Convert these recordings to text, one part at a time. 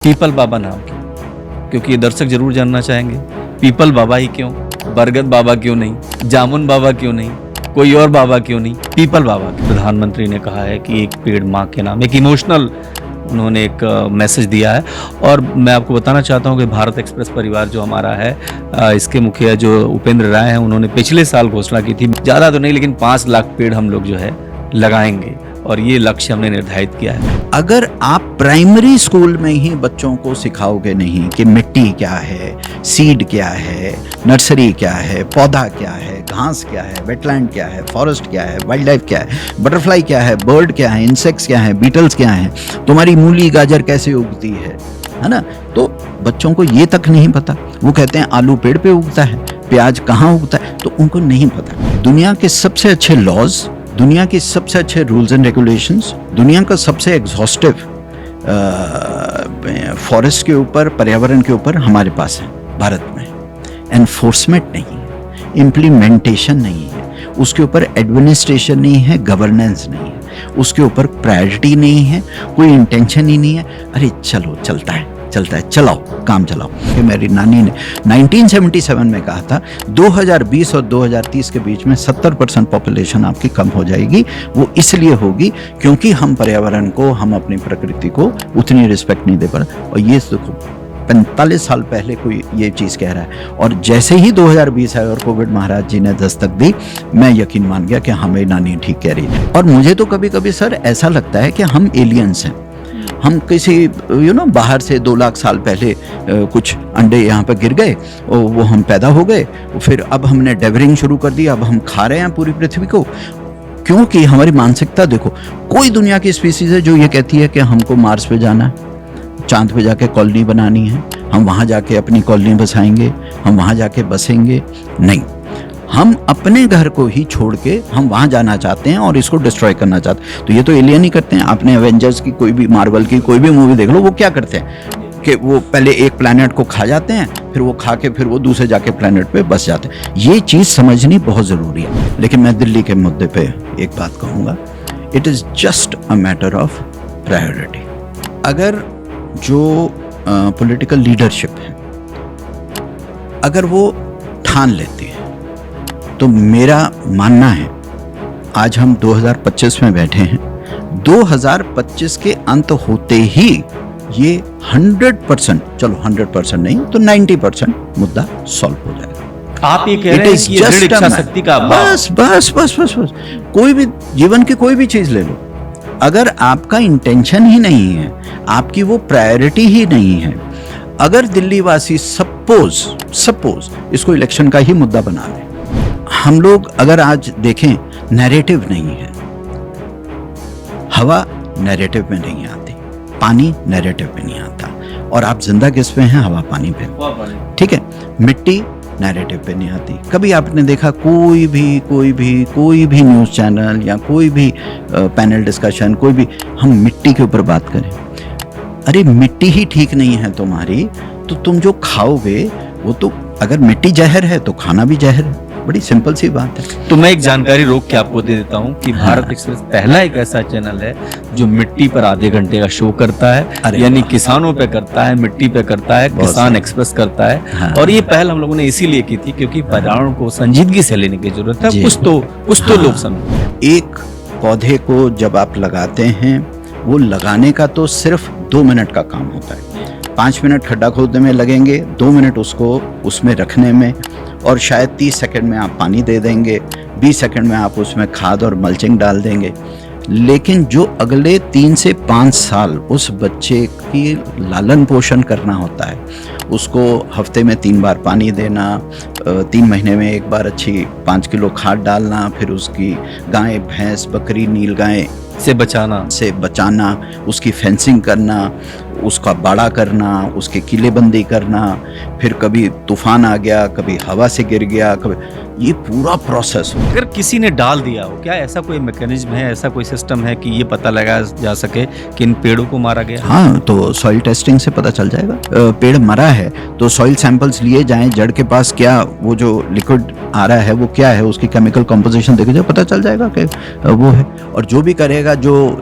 People बाबा नाम क्यों? क्योंकि ये दर्शक जरूर जानना चाहेंगे, पीपल बाबा ही क्यों, बरगद बाबा क्यों नहीं, जामुन बाबा क्यों नहीं, कोई और बाबा क्यों नहीं, पीपल बाबा क्यों? प्रधानमंत्री ने कहा है कि एक पेड़ माँ के नाम, एक इमोशनल उन्होंने एक मैसेज दिया है। और मैं आपको बताना चाहता हूँ कि भारत एक्सप्रेस परिवार जो हमारा है, इसके मुखिया जो उपेंद्र राय हैं, उन्होंने पिछले साल घोषणा की थी, ज़्यादा तो नहीं लेकिन 5 लाख पेड़ हम लोग जो है लगाएंगे, और ये लक्ष्य हमने निर्धारित किया है। अगर आप प्राइमरी स्कूल में ही बच्चों को सिखाओगे नहीं कि मिट्टी क्या है, सीड क्या है, नर्सरी क्या है, पौधा क्या है, घास क्या है, वेटलैंड क्या है, फॉरेस्ट क्या है, वाइल्ड लाइफ क्या है, बटरफ्लाई क्या है, बर्ड क्या है, इंसेक्ट्स क्या है, बीटल्स क्या है, तुम्हारी मूली गाजर कैसे उगती है ना? तो बच्चों को ये तक नहीं पता। वो कहते हैं आलू पेड़ पे उगता है, प्याज कहाँ उगता है, तो उनको नहीं पता। दुनिया के सबसे अच्छे लॉज, दुनिया की सबसे अच्छे रूल्स एंड रेगुलेशंस, दुनिया का सबसे एग्जॉस्टिव फॉरेस्ट के ऊपर, पर्यावरण के ऊपर हमारे पास है भारत में। एनफोर्समेंट नहीं है, इम्प्लीमेंटेशन नहीं है, उसके ऊपर एडमिनिस्ट्रेशन नहीं है, गवर्नेंस नहीं है, उसके ऊपर प्रायोरिटी नहीं है, कोई इंटेंशन ही नहीं है। अरे चलो चलता है, चलाओ, काम चलाओ। कि मेरी नानी ने 1977 में कहा था 2020 और 2030 के बीच में 70% पॉपुलेशन आपकी कम हो जाएगी। वो इसलिए होगी क्योंकि हम पर्यावरण को, हम अपनी प्रकृति को उतनी रिस्पेक्ट नहीं दे पा रहे। और ये देखो 45 साल पहले कोई ये चीज़ कह रहा है, और जैसे ही 2020 आया और कोविड महाराज जी ने दस्तक दी, मैं यकीन मान गया कि हमें नानी ठीक कह रही है। और मुझे तो कभी कभी सर ऐसा लगता है कि हम एलियंस हैं। हम किसी बाहर से 2 लाख साल पहले कुछ अंडे यहाँ पर गिर गए, और वो हम पैदा हो गए, फिर अब हमने डेवरिंग शुरू कर दी, अब हम खा रहे हैं पूरी पृथ्वी को। क्योंकि हमारी मानसिकता देखो, कोई दुनिया की स्पीसीज है जो ये कहती है कि हमको मार्स पे जाना है, चांद पे जाके कॉलोनी बनानी है, हम वहाँ जाके अपनी कॉलोनी बसाएंगे, हम वहाँ जाके बसेंगे। नहीं, हम अपने घर को ही छोड़ के हम वहां जाना चाहते हैं और इसको डिस्ट्रॉय करना चाहते हैं। तो ये तो एलियन ही करते हैं। आपने एवेंजर्स की कोई भी, मार्वल की कोई भी मूवी देख लो, वो क्या करते हैं कि वो पहले एक प्लैनेट को खा जाते हैं, फिर वो खा के फिर वो दूसरे जाके प्लैनेट पे बस जाते हैं। ये चीज समझनी बहुत जरूरी है। लेकिन मैं दिल्ली के मुद्दे पे एक बात कहूंगा, it is just a matter of priority. अगर जो पॉलिटिकल लीडरशिप है, अगर वो ठान लेती है, तो मेरा मानना है, आज हम 2025 में बैठे हैं, 2025 के अंत होते ही ये 100%, चलो 100% नहीं तो 90% मुद्दा सॉल्व हो जाएगा। आप ये कह रहे हैं कि ये दृढ़ इच्छा शक्ति का अभाव। बस कोई भी जीवन की कोई भी चीज ले लो, अगर आपका इंटेंशन ही नहीं है, आपकी वो प्रायोरिटी ही नहीं है, अगर दिल्ली वासी सपोज इसको इलेक्शन का ही मुद्दा बना लें, हम लोग अगर आज देखें, नैरेटिव नहीं है, हवा नैरेटिव में नहीं आती, पानी नैरेटिव में नहीं आता, और आप जिंदा किस पे हैं? हवा पानी पे, ठीक है। मिट्टी नैरेटिव पे नहीं आती। कभी आपने देखा कोई भी न्यूज़ चैनल या कोई भी पैनल डिस्कशन, कोई भी, हम मिट्टी के ऊपर बात करें? अरे मिट्टी ही ठीक नहीं है तुम्हारी, तो तुम जो खाओगे वो तो, अगर मिट्टी जहर है तो खाना भी जहर है। बड़ी सिंपल सी बात है। तो मैं एक जानकारी रोक के आपको दे देता हूँ कि भारत एक्सप्रेस पहला एक ऐसा चैनल है जो मिट्टी पर आधे घंटे का शो करता है, यानी किसानों पे करता है, मिट्टी पे करता है, किसान एक्सप्रेस करता है। हाँ। और ये पहल हम लोगों ने इसीलिए की थी क्योंकि पर्यावरण को संजीदगी से लेने की जरूरत है। कुछ तो लोग समझ। एक पौधे को जब आप लगाते हैं, वो लगाने का तो सिर्फ 2 मिनट का काम होता है। 5 मिनट खड्डा खोदने में लगेंगे, 2 मिनट उसको उसमें रखने में, और शायद 30 सेकंड में आप पानी दे देंगे, 20 सेकंड में आप उसमें खाद और मल्चिंग डाल देंगे। लेकिन जो अगले 3 से 5 साल उस बच्चे की लालन पोषण करना होता है, उसको हफ्ते में 3 बार पानी देना, 3 महीने में 1 बार अच्छी 5 किलो खाद डालना, फिर उसकी गाय, भैंस, बकरी, नीलगाय से बचाना, उसकी फेंसिंग करना, उसका बाड़ा करना, उसके किलेबंदी करना, फिर कभी तूफान आ गया, कभी हवा से गिर गया, कभी ये पूरा प्रोसेस हो। अगर किसी ने डाल दिया हो, क्या ऐसा कोई मैकेनिज्म है, ऐसा कोई सिस्टम है कि ये पता लगाया जा सके कि इन पेड़ों को मारा गया? हाँ, तो सॉइल टेस्टिंग से पता चल जाएगा। पेड़ मरा है तो सॉइल सैंपल्स लिए जाएं, जड़ के पास क्या वो जो लिक्विड आ रहा है वो क्या है, उसकी केमिकल कंपोजिशन देखे जाए, पता चल जाएगा कि वो है। और जो भी करेगा, जो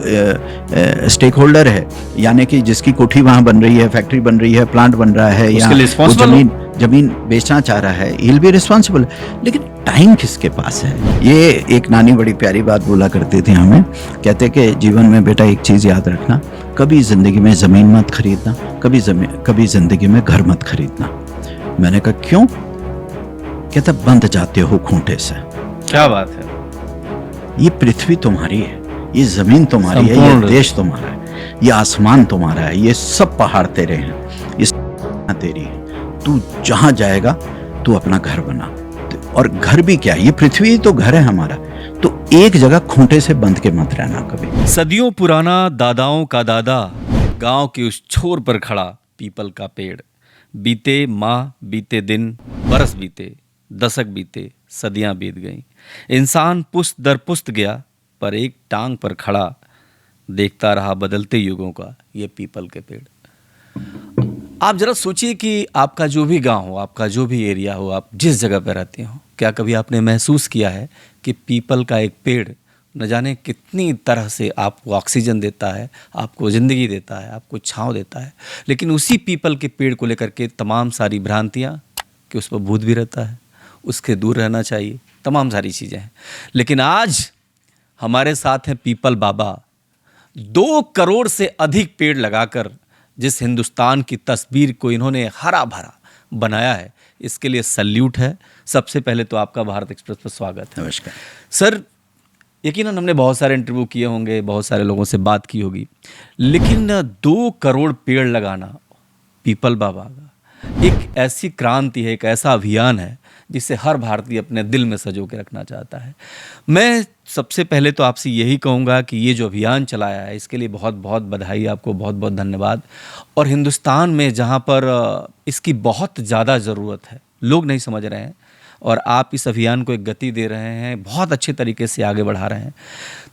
स्टेक होल्डर है, यानी कि जिसकी कोठी वहाँ बन रही है, फैक्ट्री बन रही है, प्लांट बन रहा है, या वो जमीन बेचना चाह रहा है, he'll be responsible। लेकिन टाइम किसके पास है? ये एक नानी बड़ी प्यारी बात बोला करती थी हमें, कहते कि जीवन में बेटा एक चीज़ याद रखना, कभी ज़िंदगी में ज़मीन मत खरीदना, कभी ज़िंदगी में घर मत खरीदना। मैंने कहा क्यों? कहता बंध जाते हो खूंटे से। क्या बात है। ये पृथ्वी तुम्हारी है, ये ज़मीन तुम्हारी है, ये देश तुम्हारा है, ये आसमान तुम्हारा है, ये सब पहाड़ तेरे हैं, ये तेरी है। तू जहां जाएगा तू अपना घर बना। और घर भी क्या है, ये पृथ्वी ही तो घर है हमारा। तो एक जगह खूंटे से बंध के मत रहना कभी। सदियों पुराना दादाओं का दादा, गांव के उस छोर पर खड़ा पीपल का पेड़। बीते माह, बीते दिन, बरस बीते, दशक बीते, सदियां बीत गईं। इंसान पुस्त दर पुस्त गया, पर एक टांग पर खड़ा देखता रहा बदलते युगों का ये पीपल के पेड़। आप जरा सोचिए कि आपका जो भी गांव हो, आपका जो भी एरिया हो, आप जिस जगह पर रहते हो, क्या कभी आपने महसूस किया है कि पीपल का एक पेड़ न जाने कितनी तरह से आपको ऑक्सीजन देता है, आपको ज़िंदगी देता है, आपको छांव देता है, लेकिन उसी पीपल के पेड़ को लेकर के तमाम सारी भ्रांतियाँ कि उस पर भूत भी रहता है, उसके दूर रहना चाहिए, तमाम सारी चीज़ें हैं। लेकिन आज हमारे साथ हैं पीपल बाबा, 2 करोड़ से अधिक पेड़ लगाकर जिस हिंदुस्तान की तस्वीर को इन्होंने हरा भरा बनाया है, इसके लिए सल्यूट है। सबसे पहले तो आपका भारत एक्सप्रेस पर स्वागत है। नमस्कार सर। यकीनन हमने बहुत सारे इंटरव्यू किए होंगे, बहुत सारे लोगों से बात की होगी, लेकिन 2 करोड़ पेड़ लगाना पीपल बाबा का एक ऐसी क्रांति है, एक ऐसा अभियान है जिसे हर भारतीय अपने दिल में सजो के रखना चाहता है। मैं सबसे पहले तो आपसे यही कहूँगा कि ये जो अभियान चलाया है, इसके लिए बहुत बहुत बधाई, आपको बहुत बहुत धन्यवाद। और हिंदुस्तान में जहाँ पर इसकी बहुत ज़्यादा ज़रूरत है, लोग नहीं समझ रहे हैं, और आप इस अभियान को एक गति दे रहे हैं, बहुत अच्छे तरीके से आगे बढ़ा रहे हैं।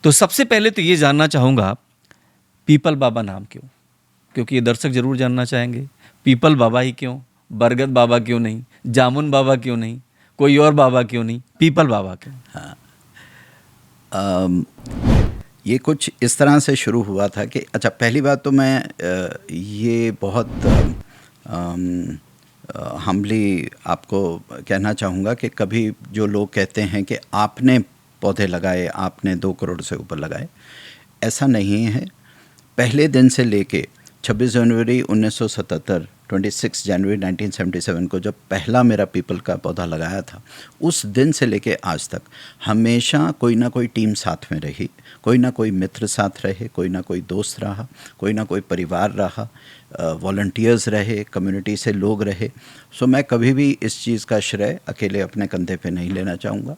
तो सबसे पहले तो ये जानना चाहूँगा, पीपल बाबा नाम क्यों? क्योंकि ये दर्शक ज़रूर जानना चाहेंगे, पीपल बाबा ही क्यों, बरगद बाबा क्यों नहीं, जामुन बाबा क्यों नहीं, कोई और बाबा क्यों नहीं, पीपल बाबा क्यों? हाँ, ये कुछ इस तरह से शुरू हुआ था कि अच्छा, पहली बात तो मैं ये बहुत हम्बली आपको कहना चाहूँगा कि कभी जो लोग कहते हैं कि आपने पौधे लगाए, आपने 2 करोड़ से ऊपर लगाए, ऐसा नहीं है। पहले दिन से लेके 26 जनवरी 1977, 26 जनवरी 1977 को जब पहला मेरा पीपल का पौधा लगाया था, उस दिन से लेके आज तक हमेशा कोई ना कोई टीम साथ में रही, कोई ना कोई मित्र साथ रहे, कोई ना कोई दोस्त रहा, कोई ना कोई परिवार रहा, वॉलंटियर्स रहे, कम्युनिटी से लोग रहे। सो मैं कभी भी इस चीज़ का श्रेय अकेले अपने कंधे पे नहीं लेना चाहूँगा।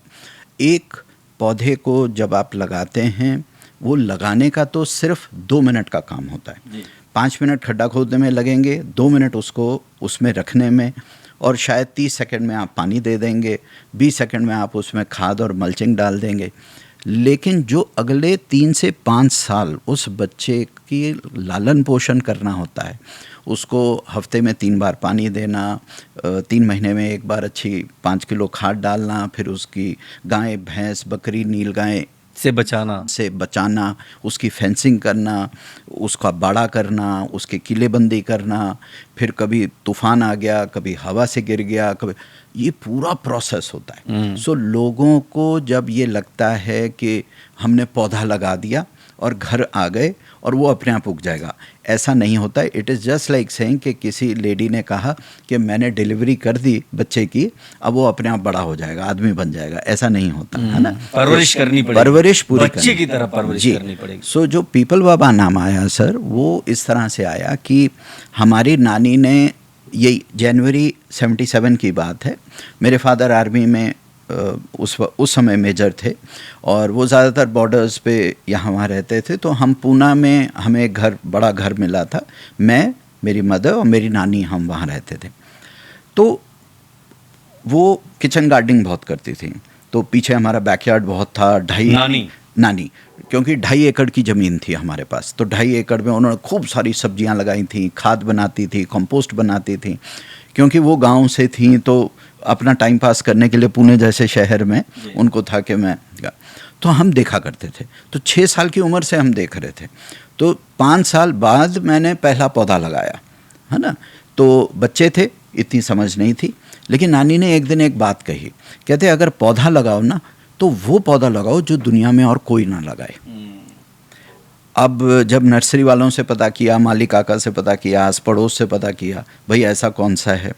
एक पौधे को जब आप लगाते हैं, वो लगाने का तो सिर्फ 2 मिनट का काम होता है। 5 मिनट खड्डा खोदने में लगेंगे, 2 मिनट उसको उसमें रखने में, और शायद 30 सेकंड में आप पानी दे देंगे, 20 सेकंड में आप उसमें खाद और मल्चिंग डाल देंगे। लेकिन जो अगले 3 से 5 साल उस बच्चे की लालन पोषण करना होता है, उसको हफ्ते में 3 बार पानी देना, 3 महीने में 1 बार अच्छी 5 किलो खाद डालना, फिर उसकी गाय, भैंस, बकरी, नीलगाय से बचाना, उसकी फेंसिंग करना, उसका बाड़ा करना, उसके किलेबंदी करना, फिर कभी तूफान आ गया, कभी हवा से गिर गया, कभी, ये पूरा प्रोसेस होता है। सो लोगों को जब ये लगता है कि हमने पौधा लगा दिया और घर आ गए और वो अपने आप उग जाएगा, ऐसा नहीं होता है। It is just like saying कि किसी लेडी ने कहा कि मैंने डिलीवरी कर दी बच्चे की, अब वो अपने आप बड़ा हो जाएगा, आदमी बन जाएगा, ऐसा नहीं होता है ना। परवरिश करनी पड़ेगी, परवरिश पूरी बच्चे की तरह परवरिश करनी पड़ेगी। सो जो पीपल बाबा नाम आया सर, वो इस तरह से आया कि हमारी नानी ने, ये जनवरी 77 की बात है, मेरे फादर आर्मी में उस समय मेजर थे और वो ज़्यादातर बॉर्डर्स पे यहाँ वहाँ रहते थे। तो हम पूना में, हमें बड़ा घर मिला था, मैं, मेरी मदर और मेरी नानी, हम वहाँ रहते थे। तो वो किचन गार्डनिंग बहुत करती थी। तो पीछे हमारा बैकयार्ड बहुत था, नानी क्योंकि 2.5 एकड़ की ज़मीन थी हमारे पास। तो 2.5 एकड़ में उन्होंने खूब सारी सब्जियां लगाई थी, खाद बनाती थी, कंपोस्ट बनाती थी। क्योंकि वो गांव से थी तो अपना टाइम पास करने के लिए पुणे जैसे शहर में उनको था कि मैं, तो हम देखा करते थे। तो 6 साल की उम्र से हम देख रहे थे। तो 5 साल बाद मैंने पहला पौधा लगाया, है ना। तो बच्चे थे, इतनी समझ नहीं थी, लेकिन नानी ने एक दिन एक बात कही, कहते अगर पौधा लगाओ ना तो वो पौधा लगाओ जो दुनिया में और कोई ना लगाए। अब जब नर्सरी वालों से पता किया, माली काका से पता किया, आस पड़ोस से पता किया, भाई ऐसा कौन सा है,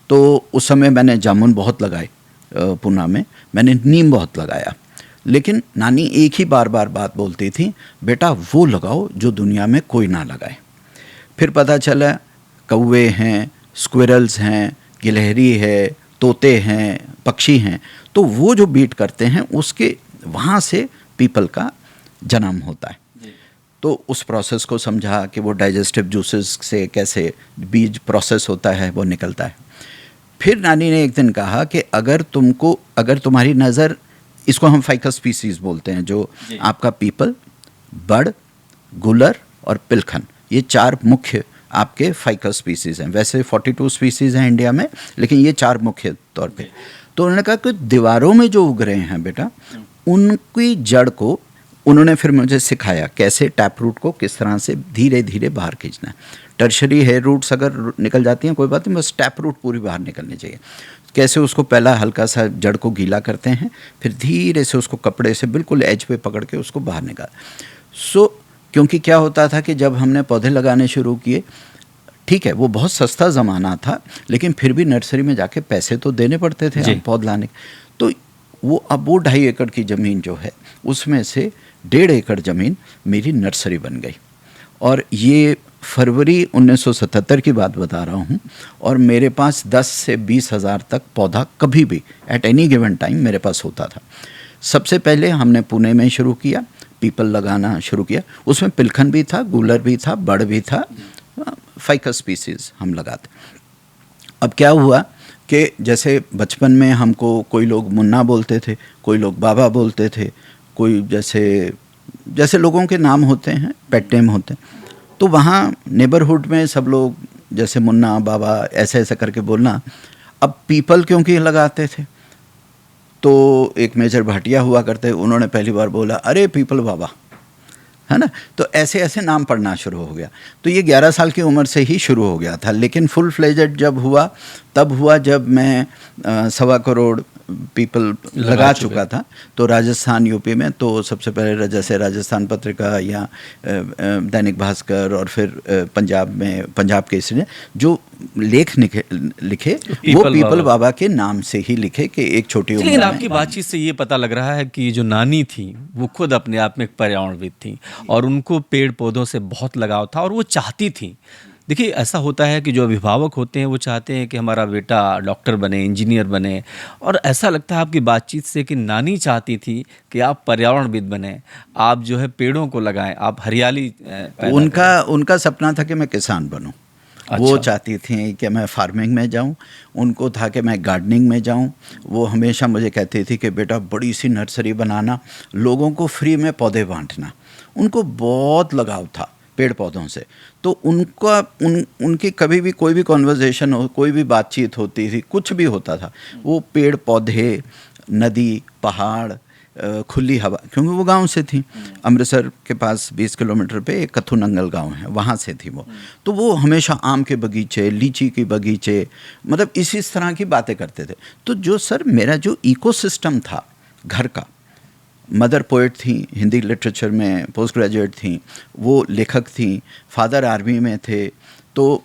तो उस समय मैंने जामुन बहुत लगाए पूना में, मैंने नीम बहुत लगाया। लेकिन नानी एक ही बार बात बोलती थी, बेटा वो लगाओ जो दुनिया में कोई ना लगाए। फिर पता चला कौवे हैं, स्क्विरल्स हैं, गिलहरी है, तोते हैं, पक्षी हैं, तो वो जो बीट करते हैं उसके वहाँ से पीपल का जन्म होता है। तो उस प्रोसेस को समझा कि वो डाइजेस्टिव जूसेस से कैसे बीज प्रोसेस होता है, वो निकलता है। फिर नानी ने एक दिन कहा कि अगर तुम्हारी नज़र, इसको हम फाइकस स्पीसीज बोलते हैं, जो आपका पीपल, बड़, गुलर और पिलखन, ये 4 मुख्य आपके फाइकस स्पीसीज हैं। वैसे 42 स्पीसीज हैं इंडिया में, लेकिन ये 4 मुख्य तौर पे। तो उन्होंने कहा कि दीवारों में जो उग रहे हैं बेटा, उनकी जड़ को उन्होंने फिर मुझे सिखाया कैसे टैप रूट को किस तरह से धीरे धीरे बाहर खींचना है। टर्शरी हेयर रूट्स अगर निकल जाती हैं कोई बात नहीं, बस टैप रूट पूरी बाहर निकलनी चाहिए। कैसे उसको पहला हल्का सा जड़ को गीला करते हैं, फिर धीरे से उसको कपड़े से बिल्कुल एज पे पकड़ के उसको बाहर निकाल। क्योंकि क्या होता था कि जब हमने पौधे लगाने शुरू किए, ठीक है वो बहुत सस्ता ज़माना था, लेकिन फिर भी नर्सरी में जाके पैसे तो देने पड़ते थे हम पौध लाने। तो अब वो 2.5 एकड़ की ज़मीन जो है, उसमें से 1.5 एकड़ ज़मीन मेरी नर्सरी बन गई। और ये फरवरी 1977 की बात बता रहा हूँ, और मेरे पास 10 से 20 हज़ार तक पौधा कभी भी एट एनी गिवन टाइम मेरे पास होता था। सबसे पहले हमने पुणे में शुरू किया, पीपल लगाना शुरू किया। उसमें पिलखन भी था, गूलर भी था, बड़ भी था, फाइकस स्पीसीज हम लगाते। अब क्या हुआ कि जैसे बचपन में हमको कोई लोग मुन्ना बोलते थे, कोई लोग बाबा बोलते थे, कोई जैसे लोगों के नाम होते हैं, पेट नेम होते हैं। तो वहाँ नेबरहुड में सब लोग जैसे मुन्ना, बाबा ऐसे ऐसे करके बोलना। अब पीपल क्योंकि लगाते थे, तो एक मेजर भाटिया हुआ करते, उन्होंने पहली बार बोला अरे पीपल बाबा, है ना। तो ऐसे ऐसे नाम पढ़ना शुरू हो गया। तो ये 11 साल की उम्र से ही शुरू हो गया था। लेकिन फुल फ्लेजेड जब हुआ, तब हुआ जब मैं 1.25 करोड़ पीपल लगा चुका था। तो राजस्थान, यूपी में तो सबसे पहले जैसे राजस्थान पत्रिका या दैनिक भास्कर, और फिर पंजाब में पंजाब केसरी ने जो लेख लिखे वो पीपल बाबा के नाम से ही लिखे कि एक छोटी उम्र में। लेकिन आपकी बातचीत से ये पता लग रहा है कि जो नानी थी वो खुद अपने आप में एक पर्यावरणविद थी, और उनको पेड़ पौधों से बहुत लगाव था, और वो चाहती थी। देखिए ऐसा होता है कि जो अभिभावक होते हैं वो चाहते हैं कि हमारा बेटा डॉक्टर बने, इंजीनियर बने, और ऐसा लगता है आपकी बातचीत से कि नानी चाहती थी कि आप पर्यावरणविद बने, आप जो है पेड़ों को लगाएं, आप हरियाली उनका सपना था कि मैं किसान बनूं। अच्छा। वो चाहती थी कि मैं फार्मिंग में जाऊं, उनको था कि मैं गार्डनिंग में जाऊं। वो हमेशा मुझे कहती थी कि बेटा बड़ी सी नर्सरी बनाना, लोगों को फ्री में पौधे बांटना। उनको बहुत लगाव था पेड़ पौधों से। तो उनकी कभी भी कोई भी कॉन्वर्जेशन हो, कोई भी बातचीत होती थी, कुछ भी होता था, वो पेड़ पौधे, नदी, पहाड़, खुली हवा, क्योंकि वो गांव से थी। अमृतसर के पास 20 किलोमीटर पे एक कथु नंगल गांव है, वहाँ से थी वो। तो वो हमेशा आम के बगीचे, लीची के बगीचे, मतलब इसी तरह की बातें करते थे। तो जो मेरा जो इकोसिस्टम था घर का, मदर पोएट थी, हिंदी लिटरेचर में पोस्ट ग्रेजुएट थी, वो लेखक थी, फादर आर्मी में थे, तो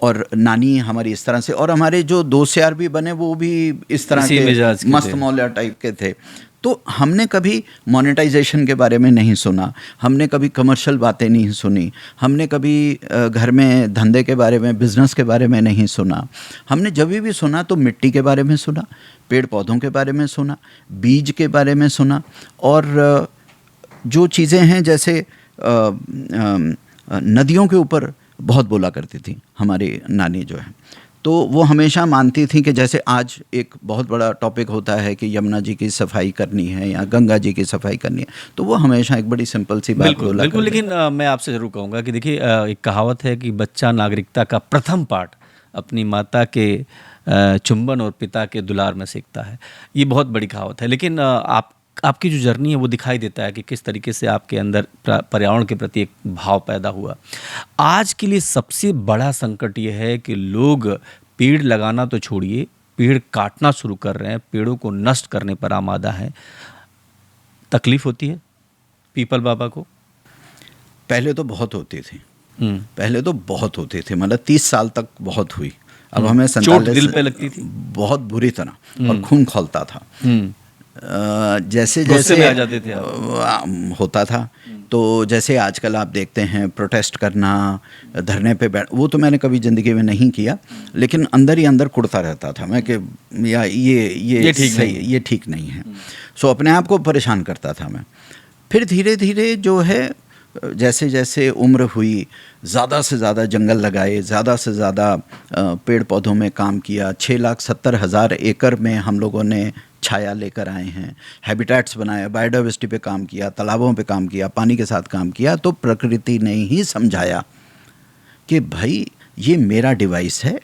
और नानी हमारी इस तरह से, और हमारे जो दोस्त यार भी बने वो भी इस तरह के मस्त मौलिया टाइप के थे। तो हमने कभी मोनेटाइजेशन के बारे में नहीं सुना, हमने कभी कमर्शियल बातें नहीं सुनी, हमने कभी घर में धंधे के बारे में, बिजनेस के बारे में नहीं सुना। हमने जब भी सुना तो मिट्टी के बारे में सुना, पेड़ पौधों के बारे में सुना, बीज के बारे में सुना, और जो चीज़ें हैं जैसे नदियों के ऊपर बहुत बोला करती थी हमारी नानी जो है। तो वो हमेशा मानती थी कि जैसे आज एक बहुत बड़ा टॉपिक होता है कि यमुना जी की सफाई करनी है या गंगा जी की सफाई करनी है, तो वो हमेशा एक बड़ी सिंपल सी बात बिल्कुल बोला बिल्कुल। करती। लेकिन मैं आपसे ज़रूर कहूँगा कि देखिए एक कहावत है कि बच्चा नागरिकता का प्रथम पाठ अपनी माता के चुंबन और पिता के दुलार में सीखता है। ये बहुत बड़ी कहावत है। लेकिन आपकी जो जर्नी है वो दिखाई देता है कि किस तरीके से आपके अंदर पर्यावरण के प्रति एक भाव पैदा हुआ। आज के लिए सबसे बड़ा संकट ये है कि लोग पेड़ लगाना तो छोड़िए, पेड़ काटना शुरू कर रहे हैं, पेड़ों को नष्ट करने पर आमादा है। तकलीफ होती है पीपल बाबा को? पहले तो बहुत होती थी, पहले तो बहुत होती थी, मतलब 30 साल तक बहुत हुई। अब हमें चोट 47 दिल पे लगती थी बहुत बुरी तरह, और खून खौलता था। जैसे गुस्से जैसे में आ जाते थे आप। होता था। तो जैसे आजकल आप देखते हैं प्रोटेस्ट करना, धरने पे बैठ, वो तो मैंने कभी ज़िंदगी में नहीं किया, लेकिन अंदर ही अंदर कुड़ता रहता था मैं कि या ये ठीक सही, नहीं। ये ठीक नहीं है। सो अपने आप को परेशान करता था मैं। फिर धीरे धीरे जो है, जैसे जैसे उम्र हुई, ज़्यादा से ज़्यादा जंगल लगाए, ज़्यादा से ज़्यादा पेड़ पौधों में काम किया। 6,70,000 एकड़ में हम लोगों ने छाया लेकर आए हैं, हैबिटेट्स बनाए, बायोडाइवर्सिटी पे काम किया, तालाबों पे काम किया, पानी के साथ काम किया। तो प्रकृति ने ही समझाया कि भाई ये मेरा डिवाइस है,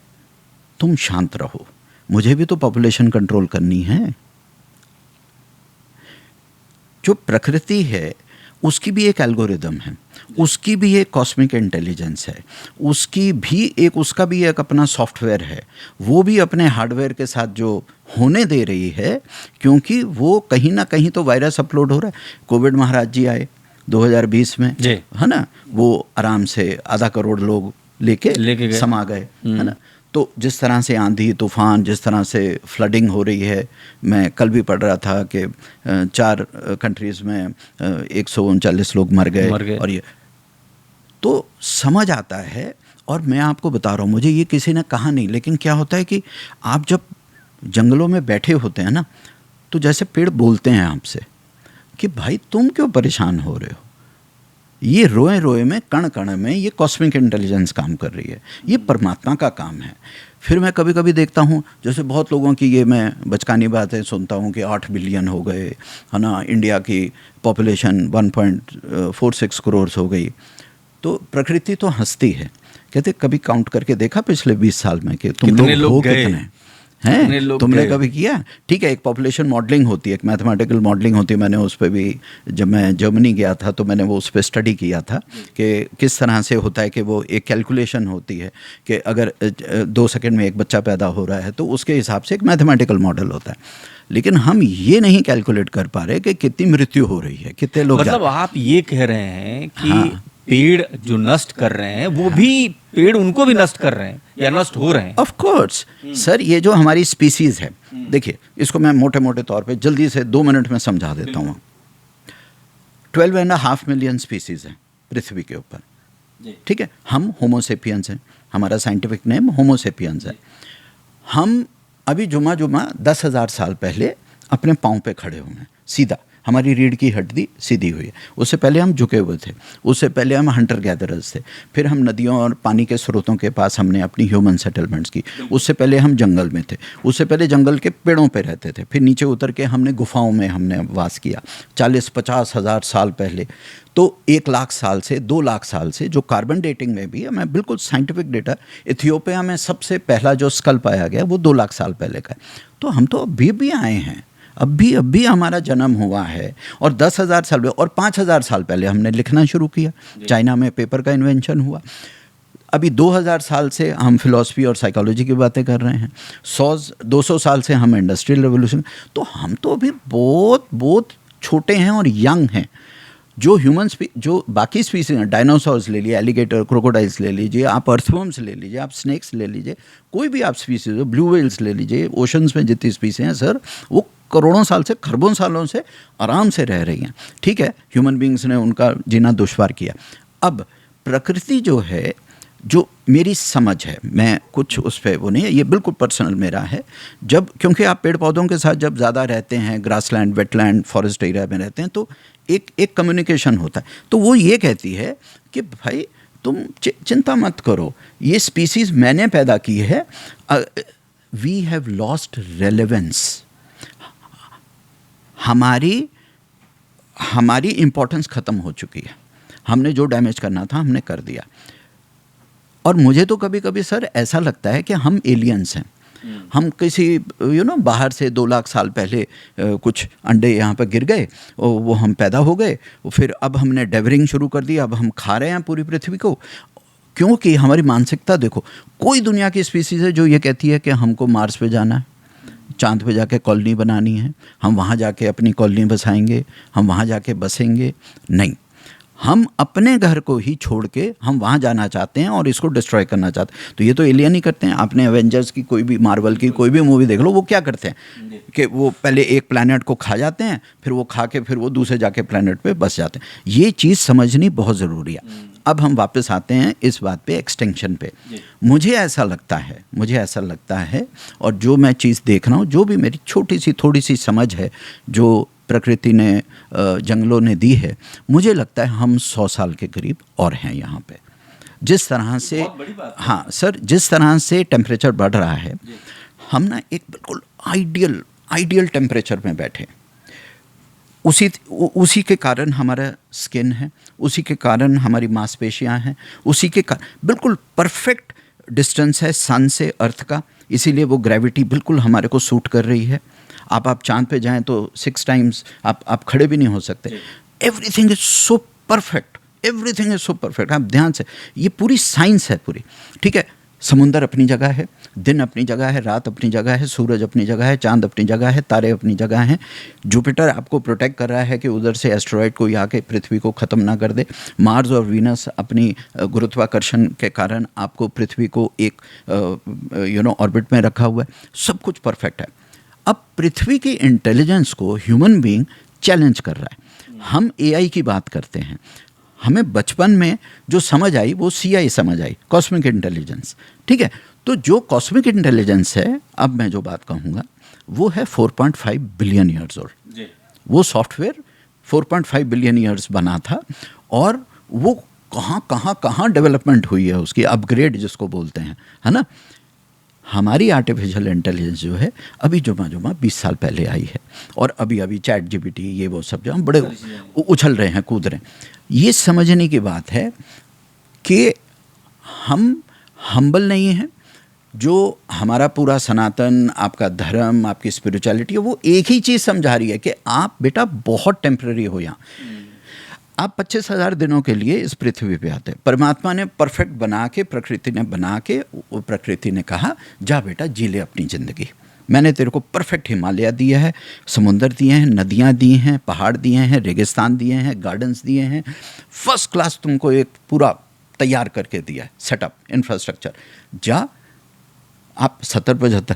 तुम शांत रहो, मुझे भी तो पॉपुलेशन कंट्रोल करनी है। जो प्रकृति है उसकी भी एक एल्गोरिदम है, उसकी भी एक कॉस्मिक इंटेलिजेंस है, उसका भी एक अपना सॉफ्टवेयर है, वो भी अपने हार्डवेयर के साथ जो होने दे रही है, क्योंकि वो कहीं ना कहीं तो वायरस अपलोड हो रहा है। कोविड महाराज जी आए 2020 में, है ना, वो आराम से 2.25 करोड़ लोग लेके गए, समा गए, है ना। तो जिस तरह से आंधी तूफान, जिस तरह से फ्लडिंग हो रही है, मैं कल भी पढ़ रहा था कि 4 कंट्रीज़ में 139 लोग मर गए। और ये तो समझ आता है। और मैं आपको बता रहा हूँ, मुझे ये किसी ने कहा नहीं, लेकिन क्या होता है कि आप जब जंगलों में बैठे होते हैं ना, तो जैसे पेड़ बोलते हैं आपसे कि भाई तुम क्यों परेशान हो रहे हो, ये रोए रोए में, कण कण में ये कॉस्मिक इंटेलिजेंस काम कर रही है, ये परमात्मा का काम है। फिर मैं कभी कभी देखता हूँ, जैसे बहुत लोगों की ये मैं बचकानी बातें सुनता हूँ कि 8 बिलियन हो गए, है ना, इंडिया की पॉपुलेशन 1.46 करोड़ हो गई। तो प्रकृति तो हंसती है, कहते कभी काउंट करके देखा पिछले 20 साल में कि तुम लोग हो कितने हैं, तुमने कभी किया? ठीक है, एक पॉपुलेशन मॉडलिंग होती है, एक मैथमेटिकल मॉडलिंग होती है। मैंने उस पर भी, जब मैं जर्मनी गया था तो मैंने वो उस पर स्टडी किया था कि किस तरह से होता है कि वो एक कैलकुलेशन होती है कि अगर 2 सेकंड में एक बच्चा पैदा हो रहा है तो उसके हिसाब से एक मैथमेटिकल मॉडल होता है। लेकिन हम ये नहीं कैलकुलेट कर पा रहे कि कितनी मृत्यु हो रही है, कितने लोग। मतलब आप ये कह रहे हैं कि पेड़ जो नष्ट कर रहे हैं, वो भी पेड़ उनको भी नष्ट कर रहे हैं या नष्ट हो रहे हैं? ऑफ कोर्स सर, ये जो हमारी स्पीसीज है, देखिए इसको मैं मोटे मोटे तौर पे जल्दी से 2 मिनट में समझा देता हूँ। 12.5 मिलियन स्पीसीज हैं पृथ्वी के ऊपर, ठीक है। हम होमोसेपियंस हैं, हमारा साइंटिफिक नेम होमोसेपियंस है। हम अभी जुमा 10,000 साल पहले अपने पाँव पे खड़े हुए हैं सीधा, हमारी रीढ़ की हड्डी सीधी हुई है। उससे पहले हम झुके हुए थे, उससे पहले हम हंटर गैदरर्स थे, फिर हम नदियों और पानी के स्रोतों के पास हमने अपनी ह्यूमन सेटलमेंट्स की, उससे पहले हम जंगल में थे, उससे पहले जंगल के पेड़ों पे रहते थे, फिर नीचे उतर के हमने गुफाओं में हमने वास किया 40-50 हज़ार साल पहले। तो 1 लाख साल से 2 लाख साल से जो कार्बन डेटिंग में भी है, मैं बिल्कुल साइंटिफिक डेटा, इथियोपिया में सबसे पहला जो स्कल पाया गया वो 2 लाख साल पहले का है। तो हम तो अभी भी आए हैं, अभी हमारा जन्म हुआ है। और 10,000 साल और 5,000 साल पहले हमने लिखना शुरू किया, चाइना में पेपर का इन्वेंशन हुआ। अभी 2,000 साल से हम फिलॉसफी और साइकोलॉजी की बातें कर रहे हैं, 100-200 साल से हम इंडस्ट्रियल रेवोल्यूशन। तो हम तो अभी बहुत बहुत छोटे हैं और यंग हैं। जो ह्यूमन जो बाकी स्पीसीज हैं, डायनासोर्स ले लिए, एलिगेटर, क्रोकोडाइल्स ले लीजिए, आप अर्थवर्म्स ले लीजिए, आप स्नेक्स ले लीजिए, कोई भी आप स्पीसीज हो, ब्लू व्हेल्स ले लीजिए, ओशंस में जितनी स्पीसीज हैं सर, वो करोड़ों साल से, खरबों सालों से आराम से रह रही हैं। ठीक है, ह्यूमन बींग्स ने उनका जीना दुश्वार किया। अब प्रकृति जो है, जो मेरी समझ है, मैं कुछ उस पर वो नहीं है, ये बिल्कुल पर्सनल मेरा है। जब, क्योंकि आप पेड़ पौधों के साथ जब ज़्यादा रहते हैं, ग्रासलैंड, वेटलैंड, फॉरेस्ट एरिया में रहते हैं, तो एक कम्युनिकेशन होता है। तो वो ये कहती है कि भाई तुम चिंता मत करो, ये स्पीसीज मैंने पैदा की है। वी हैव लॉस्ट रेलेवेंस, हमारी इम्पोर्टेंस ख़त्म हो चुकी है। हमने जो डैमेज करना था हमने कर दिया। और मुझे तो कभी कभी सर ऐसा लगता है कि हम एलियंस हैं। हम किसी बाहर से 2 लाख साल पहले कुछ अंडे यहाँ पर गिर गए और वो हम पैदा हो गए, फिर अब हमने डेवरिंग शुरू कर दी, अब हम खा रहे हैं पूरी पृथ्वी को। क्योंकि हमारी मानसिकता देखो, कोई दुनिया की स्पीसीज है जो ये कहती है कि हमको मार्स पे जाना है, चांद पे जाके कॉलोनी बनानी है, हम वहाँ जाके अपनी कॉलोनी बसाएंगे, हम वहाँ जाके बसेंगे। नहीं, हम अपने घर को ही छोड़ के हम वहाँ जाना चाहते हैं और इसको डिस्ट्रॉय करना चाहते हैं। तो ये तो एलियन ही करते हैं। आपने एवेंजर्स की कोई भी, मार्वल की कोई भी मूवी देख लो, वो क्या करते हैं कि वो पहले एक प्लैनेट को खा जाते हैं, फिर वो खा के फिर वो दूसरे जाके प्लैनेट पे बस जाते हैं। ये चीज़ समझनी बहुत ज़रूरी है। अब हम वापस आते हैं इस बात पे, एक्सटिंक्शन पे। मुझे ऐसा लगता है और जो मैं चीज़ देख रहा हूँ, जो भी मेरी छोटी सी थोड़ी सी समझ है जो प्रकृति ने, जंगलों ने दी है, मुझे लगता है हम 100 साल के करीब और हैं यहाँ पे। जिस तरह से, हाँ सर, जिस तरह से टेम्परेचर बढ़ रहा है, हम ना एक बिल्कुल आइडियल टेम्परेचर में बैठे। उसी के कारण हमारा स्किन है, उसी के कारण हमारी मांसपेशियाँ हैं, उसी के कारण बिल्कुल परफेक्ट डिस्टेंस है सन से अर्थ का। इसीलिए वो ग्रेविटी बिल्कुल हमारे को सूट कर रही है। आप चांद पे जाएं तो 6 टाइम्स आप खड़े भी नहीं हो सकते। एवरीथिंग इज सो परफेक्ट, आप ध्यान से, ये पूरी साइंस है पूरी, ठीक है। समुंदर अपनी जगह है, दिन अपनी जगह है, रात अपनी जगह है, सूरज अपनी जगह है, चांद अपनी जगह है, तारे अपनी जगह हैं। जुपिटर आपको प्रोटेक्ट कर रहा है कि उधर से एस्टेरॉयड कोई आके पृथ्वी को ख़त्म ना कर दे। मार्स और वीनस अपनी गुरुत्वाकर्षण के कारण आपको पृथ्वी को एक ऑर्बिट में रखा हुआ है। सब कुछ परफेक्ट है। अब पृथ्वी की इंटेलिजेंस को ह्यूमन बीइंग चैलेंज कर रहा है। हम एआई की बात करते हैं, हमें बचपन में जो समझ आई वो सीआई समझ आई, कॉस्मिक इंटेलिजेंस, ठीक है। तो जो कॉस्मिक इंटेलिजेंस है, अब मैं जो बात कहूँगा वो है 4.5 बिलियन ईयर्स ओल्ड। वो सॉफ्टवेयर 4.5 बिलियन ईयर्स बना था और वो कहाँ डेवलपमेंट हुई है, उसकी अपग्रेड जिसको बोलते हैं, है ना। हमारी आर्टिफिशियल इंटेलिजेंस जो है अभी जुमा 20 साल पहले आई है और अभी चैट जीपीटी ये वो सब जो हम बड़े उछल रहे हैं, कूद रहे हैं। ये समझने की बात है कि हम हम्बल नहीं हैं। जो हमारा पूरा सनातन, आपका धर्म, आपकी स्पिरिचुअलिटी है, वो एक ही चीज़ समझा रही है कि आप बेटा बहुत टेम्पररी हो यहाँ। आप 25,000 दिनों के लिए इस पृथ्वी पे आते हैं। परमात्मा ने परफेक्ट बना के, प्रकृति ने बना के, प्रकृति ने कहा जा बेटा जी ले अपनी ज़िंदगी, मैंने तेरे को परफेक्ट हिमालय दिया है, समुंदर दिए हैं, नदियाँ दी हैं, पहाड़ दिए हैं, रेगिस्तान दिए हैं, गार्डन्स दिए हैं, फर्स्ट क्लास तुमको एक पूरा तैयार करके दिया है, सेटअप, इंफ्रास्ट्रक्चर। जा आप 70-75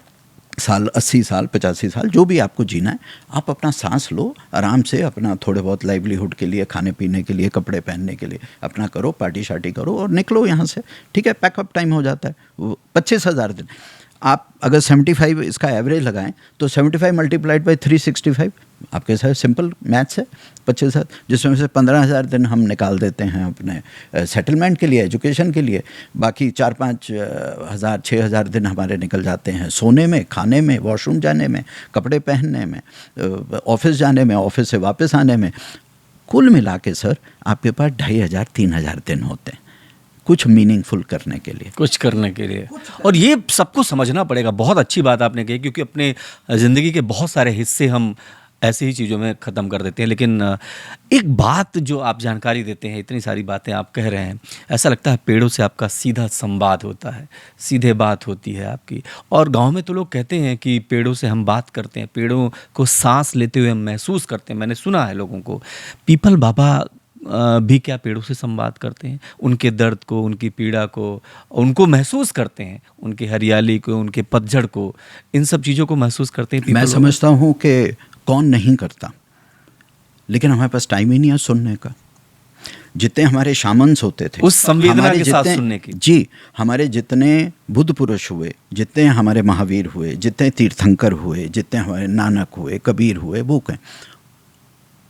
साल, 80 साल, 85 साल, जो भी आपको जीना है, आप अपना सांस लो आराम से, अपना थोड़े बहुत लाइवलीहुड के लिए, खाने पीने के लिए, कपड़े पहनने के लिए अपना करो, पार्टी शार्टी करो और निकलो यहाँ से, ठीक है। पैकअप टाइम हो जाता है। वो 25,000 दिन। आप अगर 75 इसका एवरेज लगाएं तो 75 मल्टीप्लाइड बाई 365 आपके साथ सिंपल मैथ्स है, 25,000, जिसमें से 15,000 दिन हम निकाल देते हैं अपने सेटलमेंट के लिए, एजुकेशन के लिए। बाकी 4-5 हज़ार 6,000 दिन हमारे निकल जाते हैं सोने में, खाने में, वॉशरूम जाने में, कपड़े पहनने में, ऑफिस जाने में, ऑफिस से वापस आने में। कुल मिला के सर आपके पास 2,500-3,000 दिन होते हैं कुछ मीनिंगफुल करने के लिए, और ये सबको समझना पड़ेगा। बहुत अच्छी बात आपने कही, क्योंकि अपने ज़िंदगी के बहुत सारे हिस्से हम ऐसी ही चीज़ों में ख़त्म कर देते हैं। लेकिन एक बात जो आप जानकारी देते हैं, इतनी सारी बातें आप कह रहे हैं, ऐसा लगता है पेड़ों से आपका सीधा संवाद होता है, सीधे बात होती है आपकी। और गांव में तो लोग कहते हैं कि पेड़ों से हम बात करते हैं, पेड़ों को सांस लेते हुए हम महसूस करते हैं। मैंने सुना है लोगों को। पीपल बाबा भी क्या पेड़ों से संवाद करते हैं? उनके दर्द को, उनकी पीड़ा को उनको महसूस करते हैं, उनकी हरियाली को, उनके पतझड़ को, इन सब चीज़ों को महसूस करते हैं। मैं समझता हूँ कि कौन नहीं करता, लेकिन हमारे पास टाइम ही नहीं है सुनने का। जितने हमारे शामन्स होते थे, उस संवेदना के साथ सुनने की, जी, हमारे जितने बुद्ध पुरुष हुए, जितने हमारे महावीर हुए, जितने तीर्थंकर हुए, जितने हमारे नानक हुए, कबीर हुए, वो कहें,